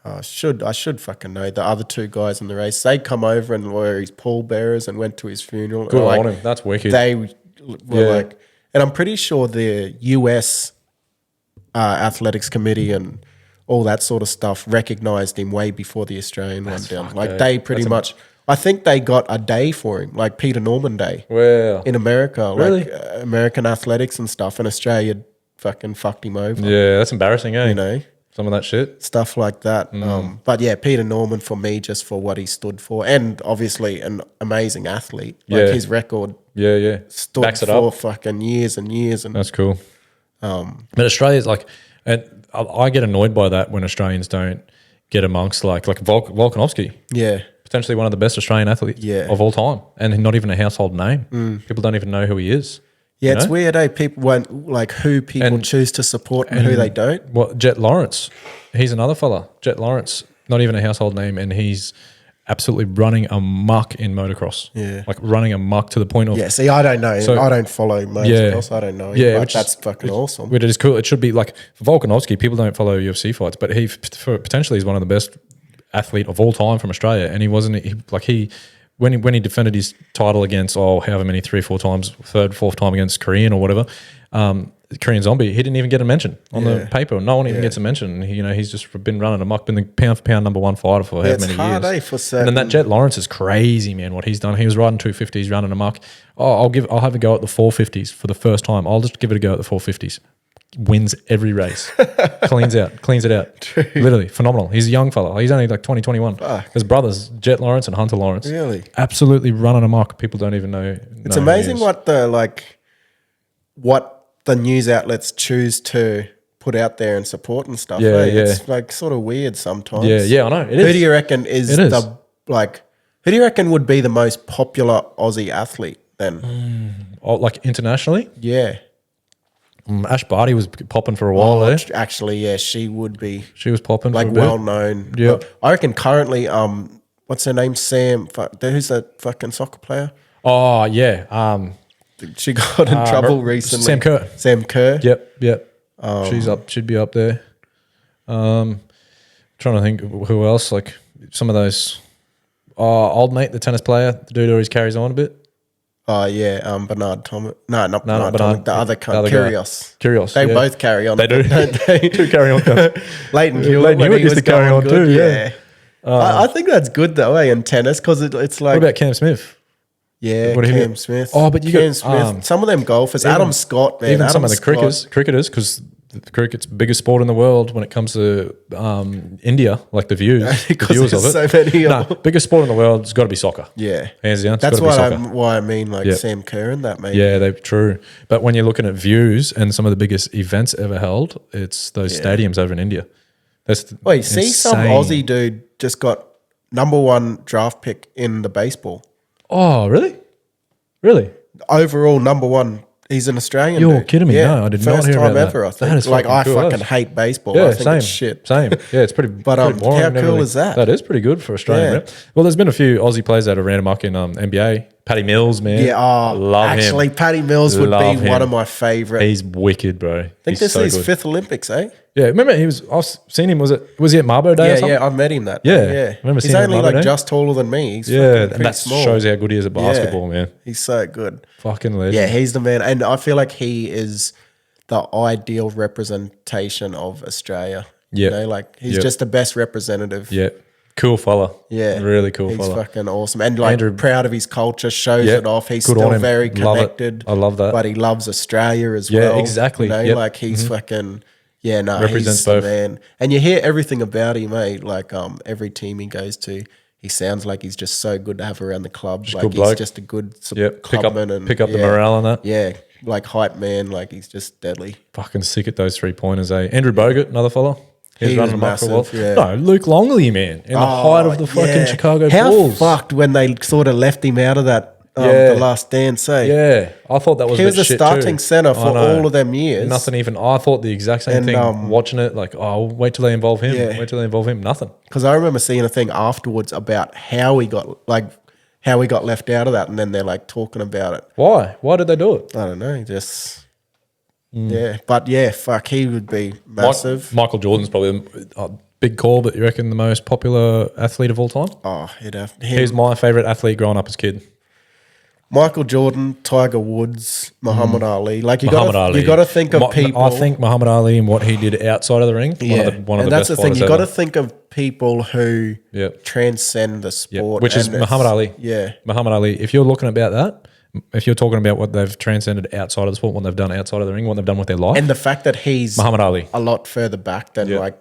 I should fucking know the other two guys in the race. They come over and were his pallbearers and went to his funeral. Good on him. That's wicked. They were and I'm pretty sure the US athletics committee and all that sort of stuff recognized him way before the Australian one down. Like they pretty much I think they got a day for him, like Peter Norman Day Well, in America, Really? like American athletics and stuff. And Australia fucking fucked him over, yeah, that's embarrassing, eh? you know, Some of that shit. stuff like that. But yeah, Peter Norman for me, just for what he stood for, and obviously an amazing athlete. Like Yeah. his record Yeah. stood Backs it for up. fucking years and years. And That's cool. But Australia's like, and I get annoyed by that when Australians don't get amongst like Volkanovski, yeah, potentially one of the best Australian athletes Yeah. of all time, and not even a household name. People don't even know who he is. yeah, you it's know? weird, eh? People won't like who people And- choose to support and who they don't. Well, Jet Lawrence, he's another fella. Jet Lawrence, not even a household name, and he's absolutely running amok in motocross. Yeah. like running amok to the point of Yeah, see, I don't know. So- I don't follow motocross. I don't know. Yeah, but which that's is- fucking awesome. Which is cool. It should be like for Volkanovski. People don't follow UFC fights, but he potentially is one of the best athlete of all time from Australia. And he wasn't when he defended his title against however many 3 or 4 times, third, fourth time against Korean or whatever, Korean Zombie. He didn't even get a mention on the paper. No one even gets a mention. He's just been running amok, been the pound for pound number one fighter for however it's many hard, years. for And certain. then that Jet Lawrence is crazy, man. What he's done. He was riding 250s, running amok. I'll have a go at the 450s for the first time. I'll just give it a go at the 450s. Wins every race. cleans it out. Literally phenomenal. He's a young fella. He's only like 20, 21. His brothers, Jet Lawrence and Hunter Lawrence. Really? Absolutely running amok. People don't even know. It's amazing what the news outlets choose to put out there and support and stuff. Yeah, eh? yeah. It's like sort of weird sometimes. Yeah, I know. It Who is. do you reckon is It is. who do you reckon would be the most popular Aussie athlete then? Like internationally? Yeah. Ash Barty was popping for a while there. Actually, yeah, she would be She was popping like for a bit. well known. Yep. But I reckon currently, what's her name? Sam. Who's that fucking soccer player? Oh, yeah. She got in trouble recently. Sam Kerr. Sam Kerr. Yep. She's up. She'd be up there. Trying to think who else. Like some of those. Old mate, the tennis player, the dude always carries on a bit. Oh yeah, Bernard Thomas. No, not not Bernard Thomas. Bernard. The other The cunt, other guy. Kyrgios. Kyrgios. They yeah. both carry on. They do. Don't they? Two carry on. Leighton Hewitt, Leighton when Hewitt he used was to carry going on good, too, yeah. I think that's good though, in tennis, because it's like What about Cam Smith? yeah, what have you Cam got? Smith. Oh, but you Cam got, Smith. Some of them golfers. Adam Scott, man. Even Adam some of the Scott. cricketers, because the cricket's the biggest sport in the world when it comes to India, like the viewers Because of there's it. so many of them. Biggest sport in the world has got to be soccer. Yeah, Hands down. It's that's gotta be soccer. why I mean like Yeah. Sam Kerr and that, maybe. Yeah, they're true. But when you're looking at views and some of the biggest events ever held, it's those stadiums over in India. That's Wait, see, some insane. Aussie dude just got #1 draft pick in the baseball. Oh, really? Really? Overall #1. He's an Australian. You're dude. kidding me. No, I did not First hear time about that. ever, I That think. is Like fucking I cool. fucking That's- hate baseball. Yeah, I think same. it's shit. Same. Yeah, it's pretty. But, pretty boring how and cool everything. is that? That is pretty good for Australia. Yeah. Right? Well, there's been a few Aussie players that have ran amok in NBA. Paddy Mills, man. Yeah, love actually, him. Paddy Mills would Love be him. one of my favorite. He's wicked, bro. I think He's this so is his good. 5th Olympics, eh? Yeah, remember I've seen him. Was he at Marbo Day? or Yeah, something? yeah, I met him that Yeah. day. Yeah. Remember He's seeing him only the like other day? just taller than me. He's Yeah, fucking and pretty that small. shows how good he is at basketball, Yeah. man. He's so good. Fucking legend. Yeah, he's the man. And I feel like he is the ideal representation of Australia. Yeah. You know, like he's Yep. just the best representative. Yeah. Cool fella. Yeah. Really cool He's fella. fucking awesome. And like Andrew- proud of his culture, shows Yep. it off. He's Good on still him. very Love it. connected. I love that. But he loves Australia as Yeah, well. exactly. You know, Yep. like he's fucking Represents he's the both. man. And you hear everything about him, mate. Like every team he goes to, he sounds like he's just so good to have around the club. Like good he's bloke. just a good Yep. clubman and Pick up the morale on that. Yeah, like hype man. Like he's just deadly. Fucking sick at those 3-pointers, eh? Andrew Bogut, another fella. He was He running was amok for a while. massive, yeah. No, Luke Longley, man. In the height of the fucking Yeah. Chicago How Bulls. fucked when they sort of left him out of that Yeah. the last dance, eh? Yeah. I thought that was He a was bit a shit starting too. centre I for know. all of them years. Nothing even. I thought the exact same And, thing watching it. Like, oh, wait till they involve him. Yeah. Wait till they involve him. Nothing. Because I remember seeing a thing afterwards about how he got left out of that, and then they're like talking about it. Why? Why did they do it? I don't know, just yeah. But yeah, fuck, he would be Mike- massive. Michael Jordan's probably a big call, but you reckon the most popular athlete of all time? Oh, he'd have He's my favorite athlete growing up as a kid. Michael Jordan, Tiger Woods, Muhammad Ali. Like you Muhammad got Ali. you got to think of people. I think Muhammad Ali and what he did outside of the ring, one of and the that's best the thing. fighters You got to ever. think of people who Yep. transcend the Yep. sport, Which is and Muhammad Ali. Yeah, Muhammad Ali. If you're looking about that, if you're talking about what they've transcended outside of the sport, what they've done outside of the ring, what they've done with their life, and the fact that he's Muhammad Ali. a lot further back than like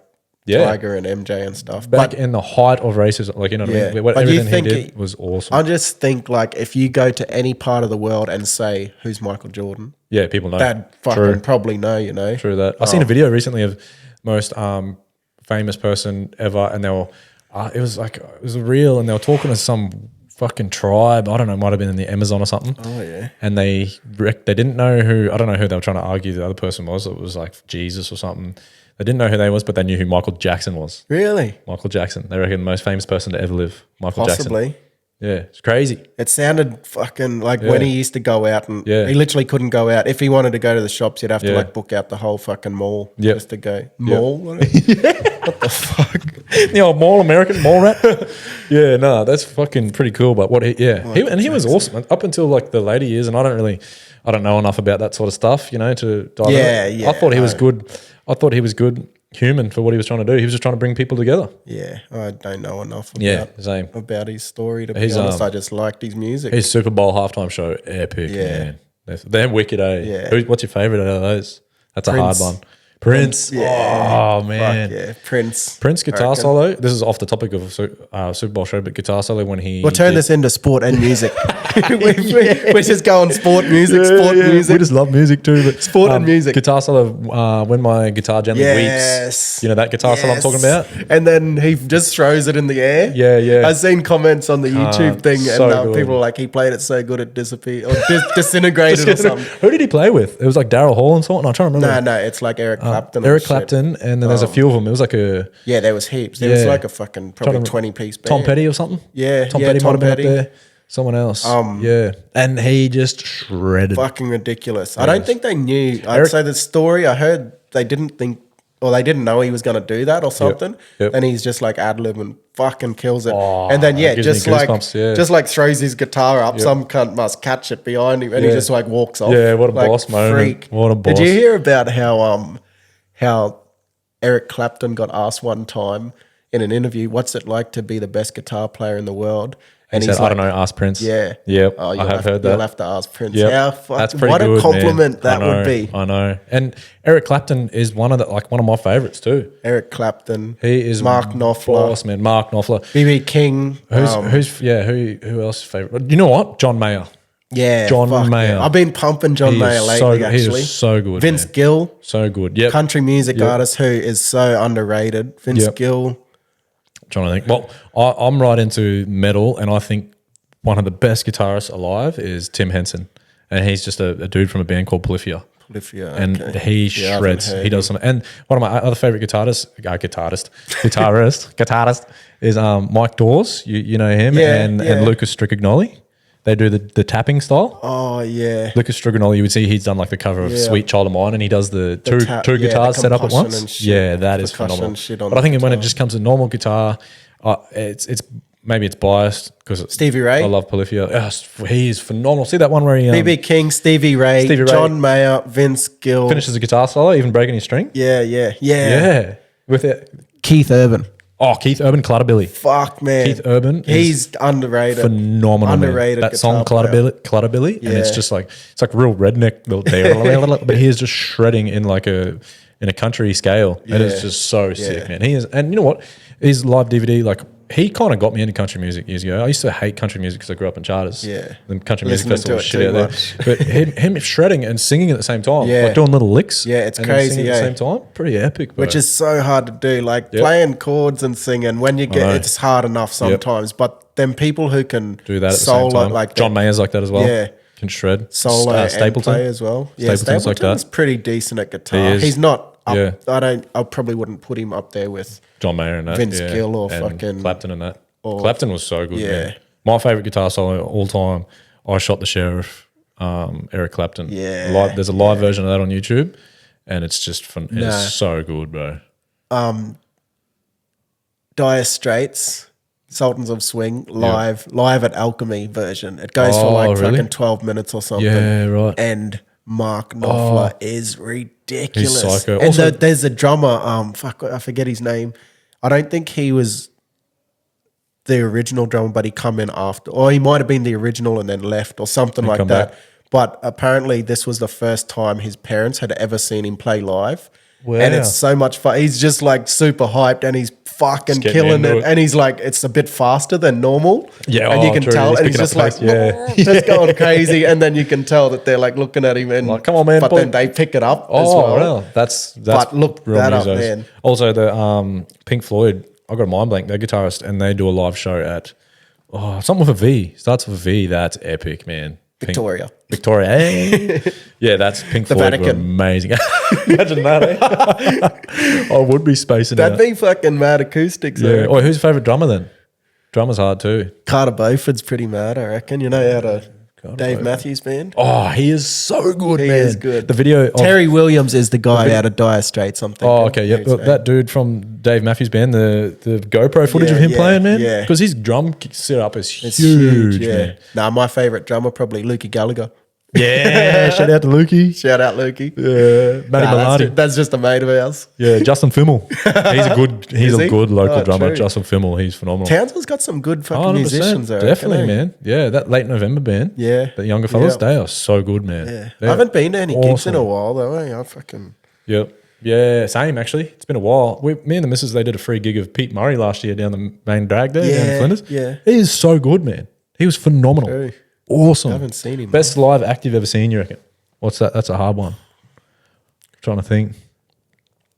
Yeah. Tiger and MJ and stuff. Back But in the height of racism, like, you know what I mean? What But you everything he think did was awesome. I just think like if you go to any part of the world and say who's Michael Jordan, Yeah, people know. they'd fucking probably know. You know, True that. I seen a video recently of most famous person ever, and they were it was real, and they were talking to some fucking tribe. I don't know, it might have been in the Amazon or something. Oh yeah. And they didn't know who. I don't know who they were trying to argue the other person was. It was like Jesus or something. They didn't know who they was, but they knew who Michael Jackson was. Really? Michael Jackson. They reckon the most famous person to ever live. Michael Possibly. Jackson. Yeah, it's crazy. It sounded fucking like when he used to go out and he literally couldn't go out. If he wanted to go to the shops, he'd have to like book out the whole fucking mall just to go. Mall? What the fuck? The old American mall rat. Yeah, no, that's fucking pretty cool. But he was awesome up until like the later years, and I don't know enough about that sort of stuff, you know, to dive in. I thought he was good. I thought he was good human for what he was trying to do. He was just trying to bring people together. Yeah, I don't know enough about his story, to be honest. I just liked his music. His Super Bowl halftime show, epic, man. They're wicked, eh? Yeah. What's your favourite out of those? That's Prince. a hard one. Prince. Yeah. Oh, man. Fuck yeah, Prince. Prince guitar solo. This is off the topic of Super Bowl show, but guitar solo when he... We'll turn this into sport and music. we just go on sport music. We just love music too. But sport and music. Guitar solo, when my guitar gently weeps. You know that guitar solo I'm talking about? And then he just throws it in the air. Yeah. I've seen comments on the YouTube thing, so and people are like, he played it so good it disappeared or disintegrated or something. Who did he play with? It was like Daryl Hall and so on. I'm trying to remember. No, it's like Eric Clapton. Eric Clapton, and then there's a few of them. It was like a... Yeah, there was heaps. There was like a fucking probably 20-piece band. Tom Petty or something? Yeah. Tom Petty might have been up there. Someone else. And he just shredded. Fucking ridiculous. I don't think they knew. I'd say the story, I heard they didn't think, or they didn't know he was going to do that or something. And he's just like ad-lib and fucking kills it. And then, just like throws his guitar up. Some cunt must catch it behind him and he just like walks off. Yeah, what a like, boss moment. Freak. What a boss. Did you hear about how Eric Clapton got asked one time in an interview, what's it like to be the best guitar player in the world? And he said, I don't know, ask Prince. Yeah. Yep, I have heard that. You'll have to ask Prince. Yep. That's pretty what good, a compliment man. that would be. I know. And Eric Clapton is one of my favorites too. Eric Clapton. He is Mark Knopfler. Boss, man. Mark Knopfler. B.B. King. Who else favorite? You know what? John Mayer. Yeah. John Mayer. Yeah. I've been pumping John Mayer lately, actually. He is so good. Vince Gill. So good. Yep. Country music artist who is so underrated. Vince Gill. I'm trying to think. Well, I'm right into metal, and I think one of the best guitarists alive is Tim Henson, and he's just a dude from a band called Polyphia. And he shreds. He does some. And one of my other favorite guitarist is Mike Dawes. You know him, and Lucas Stricagnoli. They do the tapping style. Oh yeah, Lucas Stricagnoli. You would see he's done like the cover of "Sweet Child of Mine," and he does the two guitars set up at once. Yeah, that is phenomenal. But I think when it just comes to normal guitar, it's maybe it's biased because Stevie Ray. I love Polyphia. He is phenomenal. See that one where he B.B. King, Stevie Ray, John Mayer, Vince Gill finishes a guitar solo, even breaking his string. Yeah. With it, Keith Urban. Oh, Keith Urban, Clutterbilly. Fuck, man. Keith Urban. He's underrated. Phenomenal. Underrated. That song, Clutterbilly. And it's just like, it's like real redneck, but he is just shredding in like in a country scale. And it's just so sick, man. He is, and you know what? His live DVD, like, he kind of got me into country music years ago. I used to hate country music because I grew up in Charters. Yeah. The country music festival was shit out there. But him shredding and singing at the same time, like doing little licks. Yeah, it's crazy. At the same time, pretty epic. Bro. Which is so hard to do. Like playing chords and singing, when you get it's hard enough sometimes. But then people who can do that at the same time. like John Mayer's like that as well. Yeah. Can shred. Solo and play as well. Yeah, Stapleton's like that. Pretty decent at guitar. He's not up, I probably wouldn't put him up there with John Mayer and that. Vince Gill or and fucking Clapton and that. Clapton was so good, man. My favourite guitar solo of all time, I Shot the Sheriff, Eric Clapton. Yeah. There's a live version of that on YouTube, and it's just fun. It's so good, bro. Dire Straits. Sultans of Swing live at Alchemy version. It goes for like really? fucking 12 minutes or something. Yeah, right. And Mark Knopfler is ridiculous. He's psycho. And Also- there's a drummer, I forget his name. I don't think he was the original drummer, but he come in after, or he might have been the original and then left or something like come that. back. But apparently this was the first time his parents had ever seen him play live. Wow. And it's so much fun. He's just like super hyped and he's fucking getting killing into it. it. And he's like, it's a bit faster than normal. Yeah, and you can true. tell. And he's picking just up like, pace. Yeah. just going crazy. And then you can tell that they're like looking at him and Like, come on, man, But boy. then they pick it up as Oh, well. well, that's But look real that up, musos. man. Also, the Pink Floyd, I got a mind blank. They're guitarist, and they do a live show at something with a V. Starts with a V. That's epic, man. Victoria. Victoria. Hey. Yeah, that's Pink Floyd. Vatican. Were amazing. Imagine that. Eh? I would be spacing That'd out. be fucking mad acoustics. I Yeah. reckon. Oh, who's your favorite drummer then? Drummer's hard too. Carter Beauford's pretty mad, I reckon. You know how to Carter Dave Beauford. Matthews Band? Oh, he is so good, He man. is good. The video. Of, Terry Williams is the guy out of Dire Straits, I'm thinking. Oh, okay. Yep. His name. That dude from Dave Matthews Band, the GoPro footage of him playing, man. yeah. Because his drum setup is It's huge, yeah. man. Nah, my favourite drummer, probably Lukey Gallagher. Yeah. Shout out to Lukey. Shout out, Lukey. Yeah. Matty Maloney. That's just a mate of ours. Yeah. Justin Fimmel. He's Is a he? good local Oh, drummer. true. Justin Fimmel. He's phenomenal. Townsville's got some good fucking 100%. musicians, I reckon, Definitely, eh? man. Yeah. That late November band. Yeah. The younger fellas, Yep. they are so good, man. Yeah. They're I haven't been to any gigs in a awesome. while, though, eh? I fucking... Yep. Yeah, same actually. It's been a while. Me and the missus, they did a free gig of Pete Murray last year down the main drag there down in Yeah, Flinders. yeah. He is so good, man. He was phenomenal. True. Awesome. I haven't seen him. Best live act you've ever seen, you reckon? What's that? That's a hard one. Trying to think.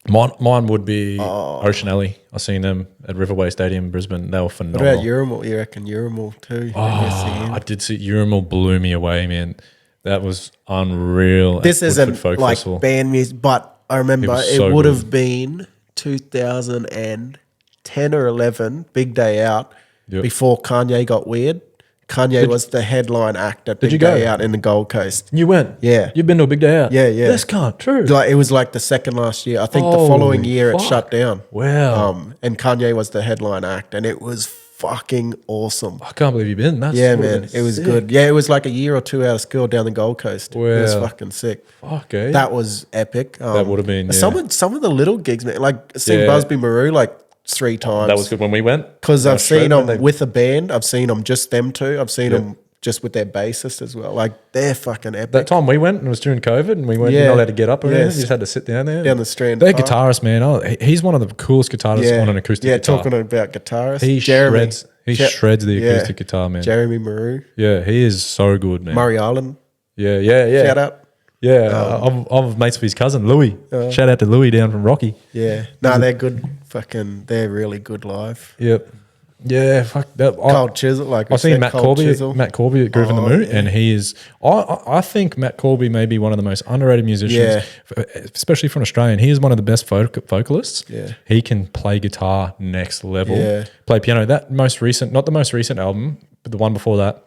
Mine would be Ocean Alley. I seen them at Riverway Stadium in Brisbane. They were What phenomenal. about Urimal? You reckon Urimal too? I did see Urimal blew me away, man. That was unreal. This at isn't Woodford Folk like Festival. band music, but I remember was it so would good. have been 2010 or 11, Big Day Out, Yep. before Kanye got weird. Kanye was the headline act at Big you go? Day Out in the Gold Coast. You went? Yeah. You've been to a big day out? Yeah, yeah. This can't, true. Like it was like the second last year. I think the following Holy year it fuck. shut down. Wow. And Kanye was the headline act, and it was fucking awesome. I can't believe you've been. That's Yeah, would've man, been it was sick. good. Yeah, it was like a year or two out of school down the Gold Coast. It was Wow. fucking sick. Fuck, eh? That was epic. That would've been, yeah. some of the little gigs, man. Like seen Yeah. Busby Maru like 3 times. That was good when we went. because I've seen Australia, them with a band. I've seen them just them two. I've seen them just with their bassist as well. Like they're fucking epic. That time we went, and it was during COVID, and we weren't Yeah. not allowed to get up or anything. Yes. You just had to sit down there. Down the Strand Their Park. guitarist, man. He's one of the coolest guitarists on an acoustic yeah, guitar. talking about guitarists. He shreds. He shreds the acoustic guitar, man. Jeremy Maru, Yeah, he is so good, man. Murray Island. Yeah. Shout out. Yeah, I'm mates with his cousin Louis. Shout out to Louis down from Rocky. Yeah, no, they're good. Fucking, they're really good live. Yep. Yeah, fuck that. Cold Chisel, like I've seen Matt Corby Chisel. at Groove in the Moon, and he is. I think Matt Corby may be one of the most underrated musicians, especially for an Australian. He is one of the best vocalists. Yeah. He can play guitar next level. Yeah. Play piano. That most recent, not the most recent album, but the one before that.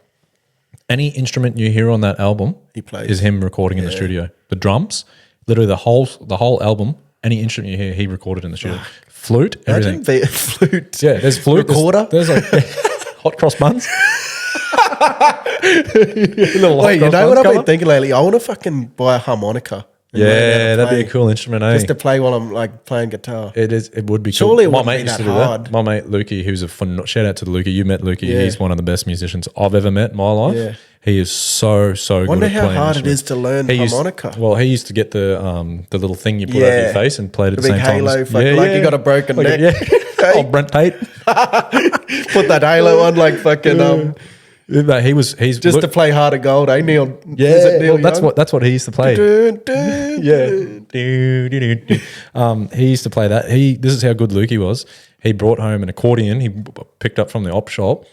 Any instrument you hear on that album, He plays. is him recording in the studio. The drums, literally the whole album. Any instrument you hear, he recorded in the studio. Flute, everything. Imagine the flute. Yeah, there's flute. Recorder? There's like hot cross buns. Little hot Wait, you cross know buns what I've cover. been thinking lately? I want to fucking buy a harmonica. and learn how to Yeah, that'd be play. a cool instrument, eh? Just to play while I'm like playing guitar. It is. It would be. Surely cool. it wouldn't be used that to do hard. that. My mate Lukey, who's a shout out to Lukey. You met Lukey. Yeah. He's one of the best musicians I've ever met in my life. Yeah. He is so good. Wonder at how playing hard it instruments. is to learn He used- harmonica. Well, he used to get the little thing you put over your face and played at the The same big time. halo, like you got a broken neck. Yeah. Oh, Brent Tate. Put that halo on like fucking No, he's just to play Heart of Gold, eh, Neil? Yeah, Is it Neil well, that's what he used to play. Young? Dun, Yeah. He used to play that. This is how good Lukey was. He brought home an accordion he picked up from the op shop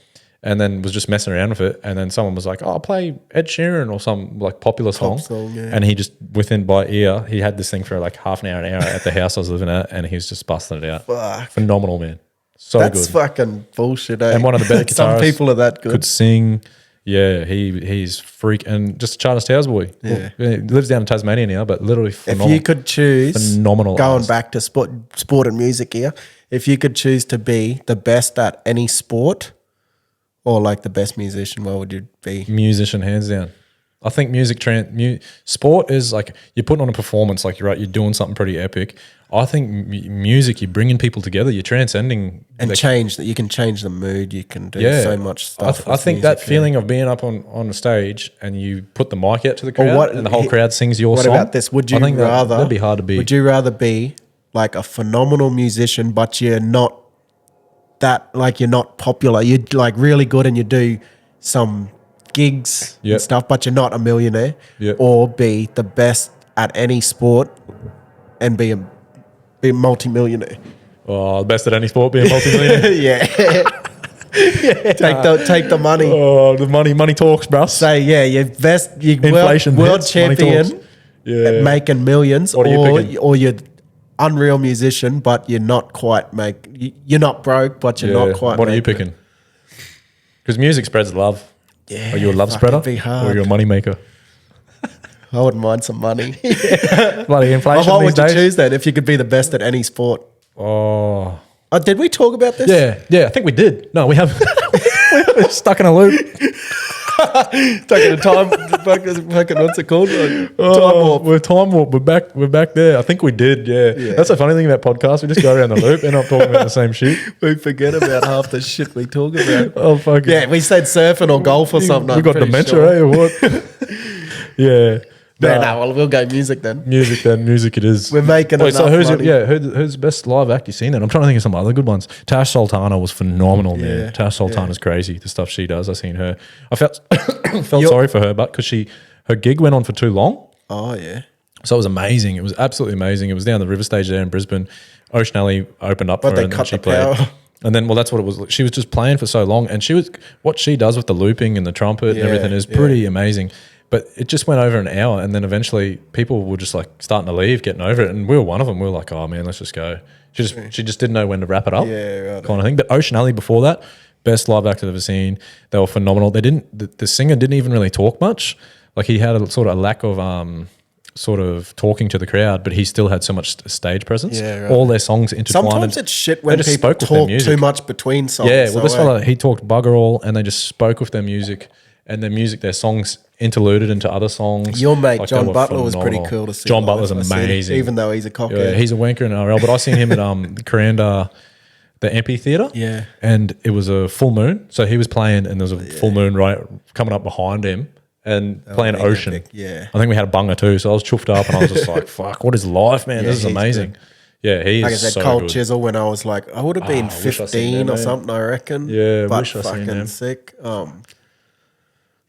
and then was just messing around with it. And then someone was like, oh, play Ed Sheeran or some like popular song. yeah. And he just, within by ear, he had this thing for like half an hour at the house I was living at, and he was just busting it out. Fuck. Phenomenal, man. So That's good. fucking bullshit, eh? And one of the better guitarists. Some people are that good. Could sing. Yeah, he's freak and just a Charters Towers boy. Yeah. He lives down in Tasmania now, but literally If phenomenal. you could choose, Phenomenal going artist. back to sport and music here, if you could choose to be the best at any sport or like the best musician, what would you be? Musician, hands down. I think sport is like you're putting on a performance, like you're doing something pretty epic. I think music, you're bringing people together, you're transcending. And you can change the mood, you can do so much stuff. I think that feeling of being up on a stage and you put the mic out to the crowd and the whole crowd sings your song. What about this? Would you rather, that'd be hard to beat. Would you rather be like a phenomenal musician, but you're not you're not popular, you're like really good and you do some gigs and stuff, but you're not a millionaire, or be the best at any sport and be a multi-millionaire? Oh, the best at any sport, be a multi-millionaire. Yeah. Take the money. Oh, the money talks, bro. Say, you're Inflation world hits, champion at making millions, or you're unreal musician, but you're not quite you're not broke, but you're not quite. What are you picking? Because music spreads love. Yeah, are you a love spreader, be hard. or you're a money maker? I wouldn't mind some money. Bloody inflation. What would you choose then if you could be the best at any sport? Oh, did we talk about this? Yeah. I think we did. No, we haven't. We're stuck in a loop. Taking a time. What's it called? Time warp. We're time warp. We're back there. I think we did. Yeah. That's the funny thing about podcasts. We just go around the loop and not talking about the same shit. We forget about half the shit we talk about. Oh fuck yeah. We said surfing or golf or something. We got dementia, eh? Or what? Yeah. Well, we'll go music then. Music it is. We're making enough money. Who's the best live act you've seen then? I'm trying to think of some other good ones. Tash Sultana was phenomenal, man. Tash Sultana's crazy, the stuff she does. I seen her. I felt sorry for her, but because her gig went on for too long. Oh, yeah. So it was amazing. It was absolutely amazing. It was down the river stage there in Brisbane. Ocean Alley opened up for her and she played. And then, that's what it was. She was just playing for so long. And what she does with the looping and the trumpet and everything is pretty amazing. But it just went over an hour, and then eventually people were just like starting to leave, getting over it, and we were one of them. We were like, "Oh man, let's just go." She just didn't know when to wrap it up, kind of thing. But Ocean Alley before that, best live act I've ever seen. They were phenomenal. The singer didn't even really talk much. Like he had a sort of lack of sort of talking to the crowd, but he still had so much stage presence. Yeah, right. All their songs intertwined. Sometimes it's shit when people talk too much between songs. Yeah, well, this fella, he talked bugger all, and they just spoke with their music. And their songs interluded into other songs. Your mate, John Butler, was pretty cool to see. John Butler's amazing. Even though he's a cockhead. Yeah, he's a wanker in RL. But I seen him at Coranda, the amphitheatre. Yeah. And it was a full moon. So he was playing and there was a full moon right coming up behind him and playing Ocean. Epic. Yeah. I think we had a bunger too. So I was chuffed up and I was just like, fuck, what is life, man? This is amazing. Good. Yeah, he is like I said, so Cold good. Chisel when I was like, I would have been 15 or something, I reckon. Yeah, but wish I seen him. Sick.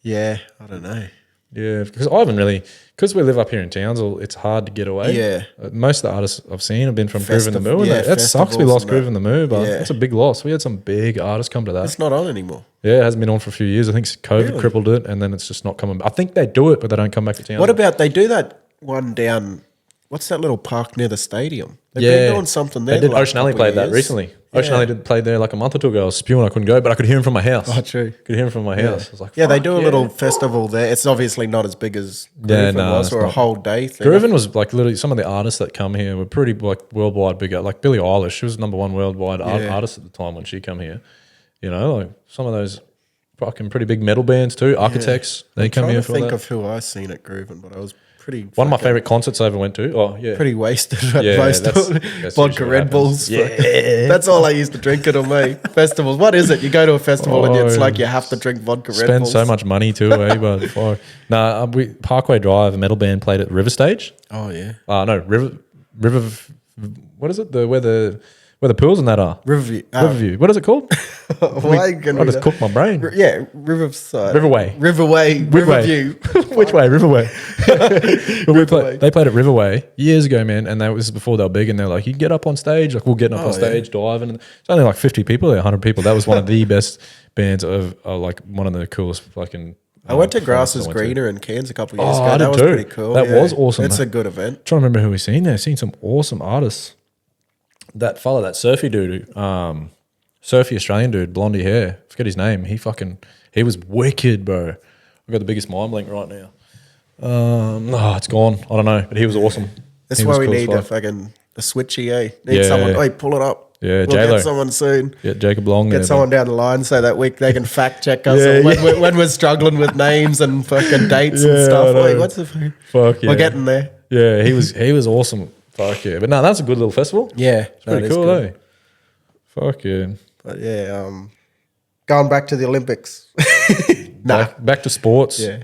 Yeah, I don't know. Yeah, because I haven't really, because we live up here in Townsville, it's hard to get away. Yeah. Most of the artists I've seen have been from Groove in the Moo. And that sucks we lost Groove in the Moo, but it's a big loss. We had some big artists come to that. It's not on anymore. Yeah, it hasn't been on for a few years. I think COVID crippled it, and then it's just not coming back. I think they do it, but they don't come back to Townsville. What about, they do that one down, what's that little park near the stadium? They've been doing something there. They did. Ocean Alley played that recently. Ocean Alley played there like a month or two ago. I was spewing, I couldn't go, but I could hear him from my house. Oh, true. Could hear him from my house. I was like, they do a little festival there. It's obviously not as big as Grooven was, or a whole day thing. Grooven was like literally, some of the artists that come here were pretty like worldwide bigger. Like Billie Eilish, she was #1 worldwide artist at the time when she come here. You know, like some of those fucking pretty big metal bands too. Architects, they come here for that. I'm trying to think of who I seen at Grooven, but I was one of my favorite concerts I ever went to. Oh yeah, pretty wasted at most. That's vodka Red Bulls. Yeah, that's all I used to drink it on me. Festivals. What is it? You go to a festival and it's like you have to drink vodka Red Bulls. Spend so much money too, But Parkway Drive, a metal band played at River Stage. Oh yeah. No, River. What is it? Where the pools and that are. Riverview. Riverview. What is it called? I just cooked my brain. Riverside. Riverway. Riverview. Which way? Riverway. They played at Riverway years ago, man, and this is before they were big, and they're like, you get up on stage, like we're getting up on stage, diving. It's only like 50 people there, 100 people. That was one of the best bands of like one of the coolest fucking. I went to Grass's Greener in Cairns a couple of years ago. That was pretty cool. That was awesome. It's a good event. I'm trying to remember who we've seen there. I've seen some awesome artists. That fella, that surfy dude, surfy Australian dude, blondie hair, forget his name. He was wicked, bro. I've got the biggest mind blank right now. It's gone. I don't know, but he was awesome. That's why we need a switchy, eh? Need someone. Hey, pull it up. Yeah, We'll J-Lo. get someone soon. Yeah, Jacob Long. Get someone down the line so that they can fact check us when we're struggling with names and fucking dates and stuff. Wait, what's the fuck? Yeah, we're getting there. Yeah, he was awesome. Fuck yeah, but no, that's a good little festival. Yeah, It's pretty cool, eh? Fuck yeah. But yeah, going back to the Olympics. Back to sports. Yeah.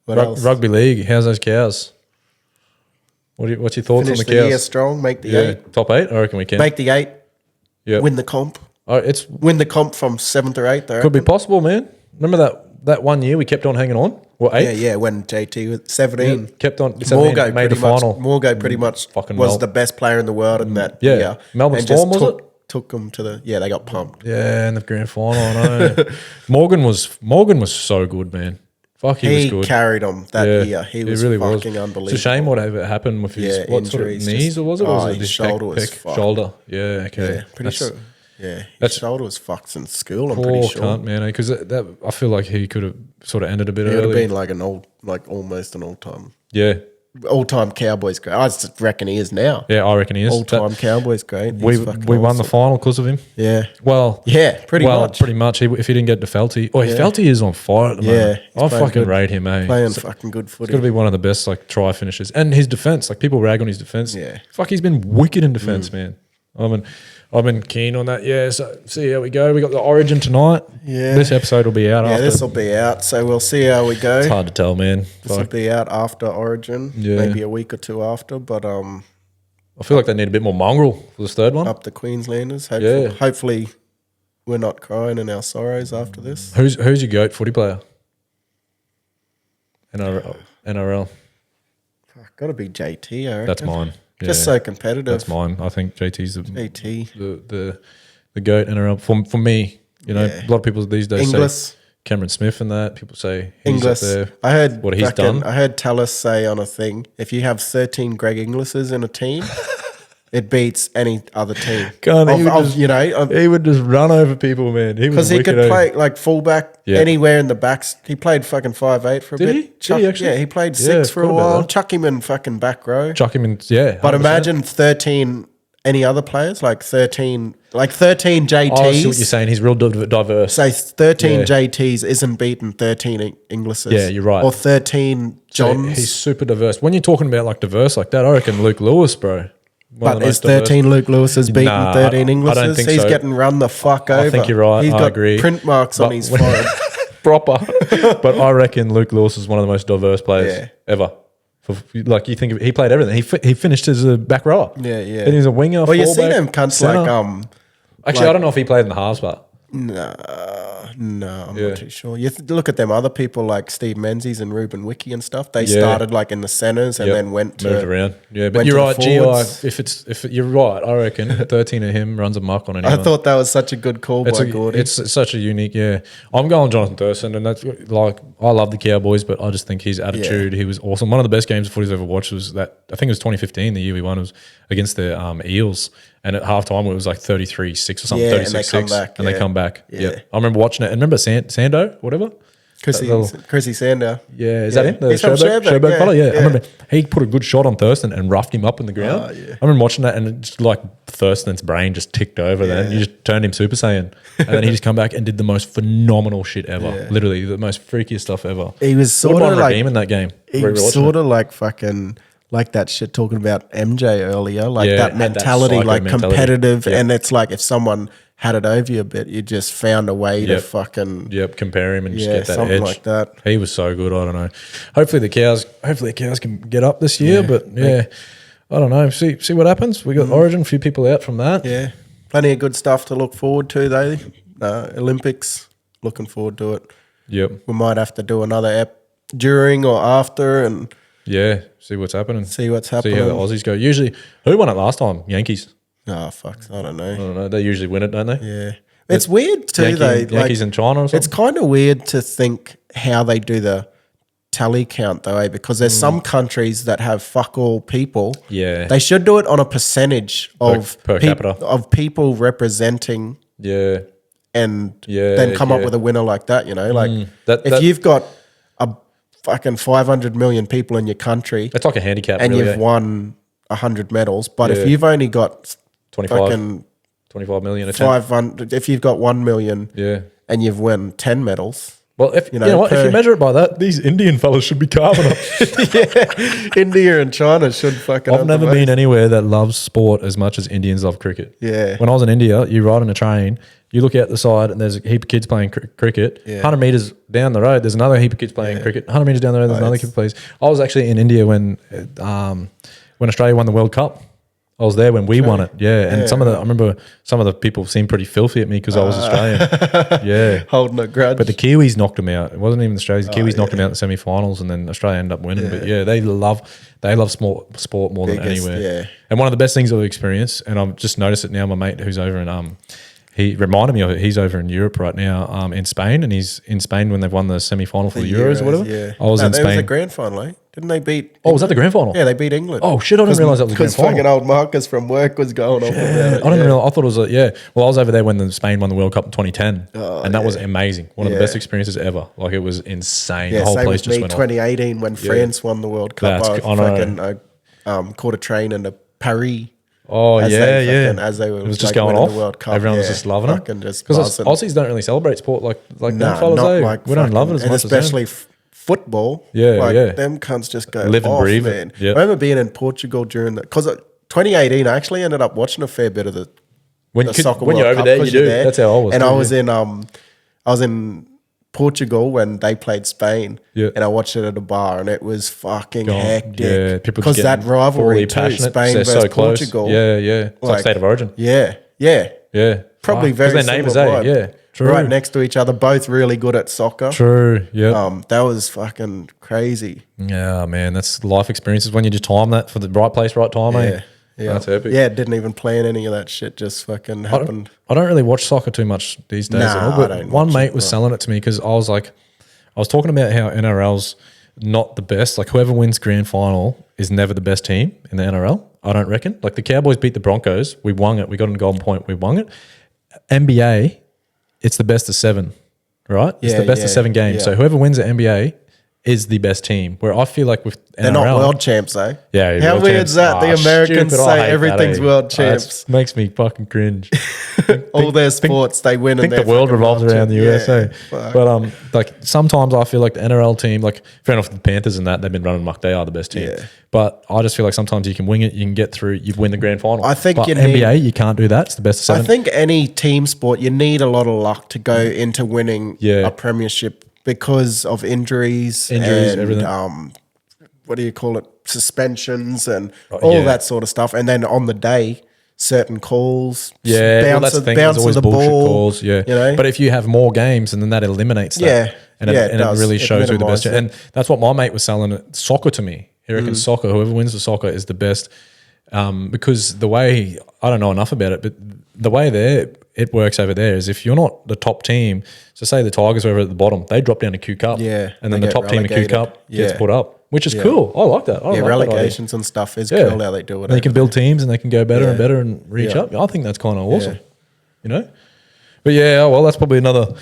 What else? Rugby league. How's those cows? What's your thoughts Finish on the the cows? year strong. Make the 8. Top 8. I reckon we can. Make the 8. Yeah. Win the comp. Oh, it's Win the comp from 7th or 8th. could be possible, man. Remember that one year we kept on hanging on? Well, 8th. Yeah. When JT was 17. Kept on. 17 made the final. Morgo pretty much Fucking was the best player in the world in that Yeah. year. Melbourne And Storm, just was it? Took them to the... Yeah, they got pumped. Yeah, in the grand final. I know. Morgan was so good, man. Fuck, he was He good. carried them that year. He was fucking unbelievable. It's a shame whatever happened with his what sort of injuries, knees or was it? Or was it his his shoulder was fucked. shoulder? Yeah, okay. Yeah, pretty sure. Yeah, his that's- shoulder was fucked since school. I'm Poor pretty sure. cunt, man. Because that I feel like he could have sort of ended a bit It would have early. been like almost an Yeah, all time Cowboys great. I just reckon he is now. yeah, I reckon he is. All time Cowboys great. We He's fucking won the awesome. final because of him. Yeah, Well, yeah, pretty much. Pretty much. If he didn't get to Felty, Felty is on fire at the moment. he's I playing fucking good. rate him, eh? Playing So fucking good it's footy. got to be one of the best like try finishes, and his defense. Like people rag on his defense. Yeah. fuck, he's been wicked in defense, man. I've been keen on that. Yeah, so see how we go. We got the Origin tonight. Yeah. This episode will be out. Yeah, after. this will be out, so we'll see how we go. It's hard to tell, man. This will Fuck. be out after Origin, Yeah. maybe a week or two after, but I feel like they need a bit more mongrel for this third one. up to Queenslanders. Yeah. Hopefully we're not crying in our sorrows after this. Who's your goat footy player? NRL. Got to be JT, I reckon. That's mine. Yeah, Just so competitive. that's mine. I think JT's JT. the goat NRL for me. You know, Yeah. a lot of people these days Inglis. say Cameron Smith and that. People say he's Inglis. up there. I heard what he's done. I heard Tallis say on a thing, if you have 13 Greg Inglis's in a team, it beats any other team. God, he would Because he would just run over people, man. He was he wicked, could eh? play like fullback Yeah. anywhere in the backs. He played fucking 5'8" for a Did bit. he? Did he actually? Yeah, he played Yeah, 6 for a forgot about while. that. Chuck him in fucking back row. Chuck him in. Yeah, But 100%. imagine 13 any other players, like 13 JTs. Oh, I see what you're saying. He's real diverse. Say 13 Yeah. JTs isn't beating 13 Inglis's. Yeah, you're right. Or 13 So Johns. he's super diverse. When you're talking about like diverse like that, I reckon Luke Lewis, bro. One of But the is most diverse. 13 Luke Lewis's beating Nah, 13 I Inglis's? don't think He's so. getting run the fuck over. I think you're right. He's I got agree. print marks on But his when- forehead. proper. But I reckon Luke Lewis is one of the most diverse players Yeah. ever. Like you think he played everything. He finished as a back rower. Yeah, yeah. And he's a winger. Well, you see fullback, them cunts centre. like Actually, I don't know if he played in the halves, but no, I'm Yeah. not too sure. You look at them other people like Steve Menzies and Ruben Wiki and stuff. They Yeah. started like in the centres and Yep. then went to moved around. Yeah, but went you're to the right. GI. forwards. If you're right, I reckon 13 of him runs a muck on anyone. I thought that was such a good call by Gordy. It's such a unique, yeah. I'm going Jonathan Thurston, and that's like I love the Cowboys, but I just think his attitude, he was awesome. One of the best games of footy I've ever watched was that. I think it was 2015, the year we won. It was against the Eels, and at halftime it was like 33-6 or something, Yeah, and they 36-6, come back, and they yeah. come back. Yeah. Yeah, I remember watching it. And remember Sando, whatever. Chrissy Sandow. Yeah, is that him? The He's from Sherbrooke, Sherbrooke yeah, fella? Yeah. I yeah. remember he put a good shot on Thurston and roughed him up in the ground. Oh, yeah. I remember watching that and it's like Thurston's brain just ticked over then. You just turned him Super Saiyan. And then he just come back and did the most phenomenal shit ever. Yeah. Literally the most freakiest stuff ever. He was sort Wouldn't of mind like redeeming that game. he was sort of like fucking like that shit talking about MJ earlier, like Yeah, that had that mentality, psycho like mentality. competitive, Yeah. and it's like if someone had it over you a bit, you just found a way to Yep. fucking compare him and just yeah, get that something edge. like that. He was so good. I don't know. Hopefully the cows can get up this year, but yeah. I don't know. See what happens. We got Origin, a few people out from that. Yeah, plenty of good stuff to look forward to though. Olympics, looking forward to it. Yep. We might have to do another ep during or after and Yeah. See what's happening. see what's See happening. how the Aussies go. Usually, who won it last time? Yankees. Oh fuck, I don't I know. don't know. They usually win it, don't they? Yeah, it's weird too Yankees in China or something. It's kind of weird to think how they do the tally count though, because there's some countries that have fuck all people. Yeah. They should do it on a percentage of per capita. of people representing Yeah. and Yeah, then come up yeah. with a winner like that, you know? Like That- you've got a fucking 500 million people in your country It's like a handicap, and really. you've won 100 medals, but Yeah. if you've only got 25. fucking 25 million a 500. If you've got 1 million, Yeah. and you've won 10 medals. Well, if you know what, if you measure it by that, these Indian fellas should be carving up. India and China should fucking. I've never been anywhere that loves sport as much as Indians love cricket. Yeah. When I was in India, you ride on a train, you look out the side, and there's a heap of kids playing cricket. Yeah. 100 meters down the road, there's another heap of kids playing cricket. 100 meters down the road, there's another kid plays. I was actually in India when Australia won the World Cup. I was there when we won it, and I remember some of the people seemed pretty filthy at me because I was Australian, holding a grudge. But the Kiwis knocked them out. It wasn't even the Australians. The Kiwis knocked them out in the semi-finals, and then Australia ended up winning. But they love sport more than anywhere. Yeah. And one of the best things I've experienced, and I've just noticed it now. My mate who's over in he reminded me of it. He's over in Europe right now, in Spain, and he's in Spain when they've won the semi-final for the Euros or whatever. Yeah. I was in Spain. It was a grand final, eh? Didn't they beat? Oh, was that the grand final? Yeah, they beat England. Oh shit! I didn't realize that was the grand final. Because fucking old Marcus from work was going off about it. I didn't realize. I thought it was Well, I was over there when Spain won the World Cup in 2010, and that was amazing. One of the best experiences ever. Like it was insane. The whole same place with just me, went 2018 when France won the World Cup. I caught a train into Paris. Oh as they were, it was just going off. The World Cup. Everyone was just loving it because Aussies don't really celebrate sport like them fellas. Like we don't love it as much, especially football. Them cunts just go live and off, breathe man. it. Yep. I remember being in Portugal during because 2018. I actually ended up watching a fair bit of the soccer. When you're over there, you do. That's how I was. And I was in Portugal when they played Spain, and I watched it at a bar, and it was fucking hectic. Yeah, people because that rivalry too, Spain versus Portugal. Yeah. It's like state of origin. Yeah. Probably very their neighbours, similar vibe. Yeah, true. Right next to each other, both really good at soccer. True. Yeah. That was fucking crazy. Yeah, man, that's life experiences when you just time that for the right place, right time. Yeah, that's epic. Yeah, didn't even plan any of that shit. Just fucking happened. I don't really watch soccer too much these days at all. But one mate was selling it to me because I was talking about how NRL's not the best. Like whoever wins grand final is never the best team in the NRL. I don't reckon. Like the Cowboys beat the Broncos, we won it. We got a golden point, we won it. NBA, it's the best of 7, right? It's the best of 7 games. So whoever wins the NBA is the best team. Where I feel like with NRL, they're not world champs, eh? Yeah, how weird is that? The Americans say everything's world champs. That makes me fucking cringe. All their sports they win. I think the world revolves around the USA. But like sometimes I feel like the NRL team, like fair enough, the Panthers and that they've been running muck. They are the best team. Yeah. But I just feel like sometimes you can wing it, you can get through, you win the grand final. I think but NBA, you can't do that. It's the best of 7. I think any team sport you need a lot of luck to go into winning a premiership. Because of injuries and everything. What do you call it? Suspensions and all that sort of stuff. And then on the day, certain calls. That's the thing. There's always bullshit calls. Yeah. You know? But if you have more games, and then that eliminates that. And it really shows who the best. And that's what my mate was selling soccer to me. He reckons soccer, whoever wins the soccer is the best. Because the way, I don't know enough about it, but the way it works over there is if you're not the top team, so say the Tigers are over at the bottom, they drop down to Q Cup, and then the top team in Q Cup gets put up, which is cool. I like that. Relegations and stuff is cool how they do it. And they can build teams and they can go better and better and reach up. I think that's kind of awesome, you know. But that's probably another.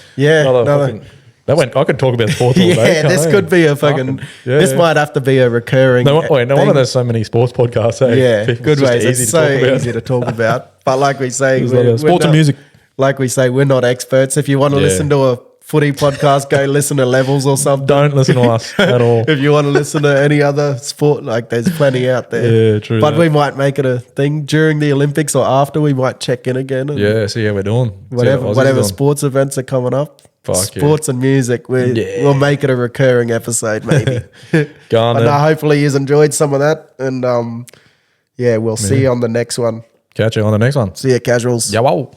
I could talk about sports all day. This could be a fucking. This might have to be a recurring. No wonder there's so many sports podcasts. Good ways. It's so easy to talk about. But like we say, sports and music. Like we say, we're not experts. If you want to listen to a footy podcast, go listen to Levels or something. Don't listen to us at all. If you want to listen to any other sport, like there's plenty out there. Yeah, true. But we might make it a thing during the Olympics or after. We might check in again. And see how we're doing. Whatever sports events are coming up. Sports and music. We'll make it a recurring episode, maybe. Go on then. Hopefully you've enjoyed some of that. And we'll see you on the next one. Catch you on the next one. See ya, casuals. Yeah, wow.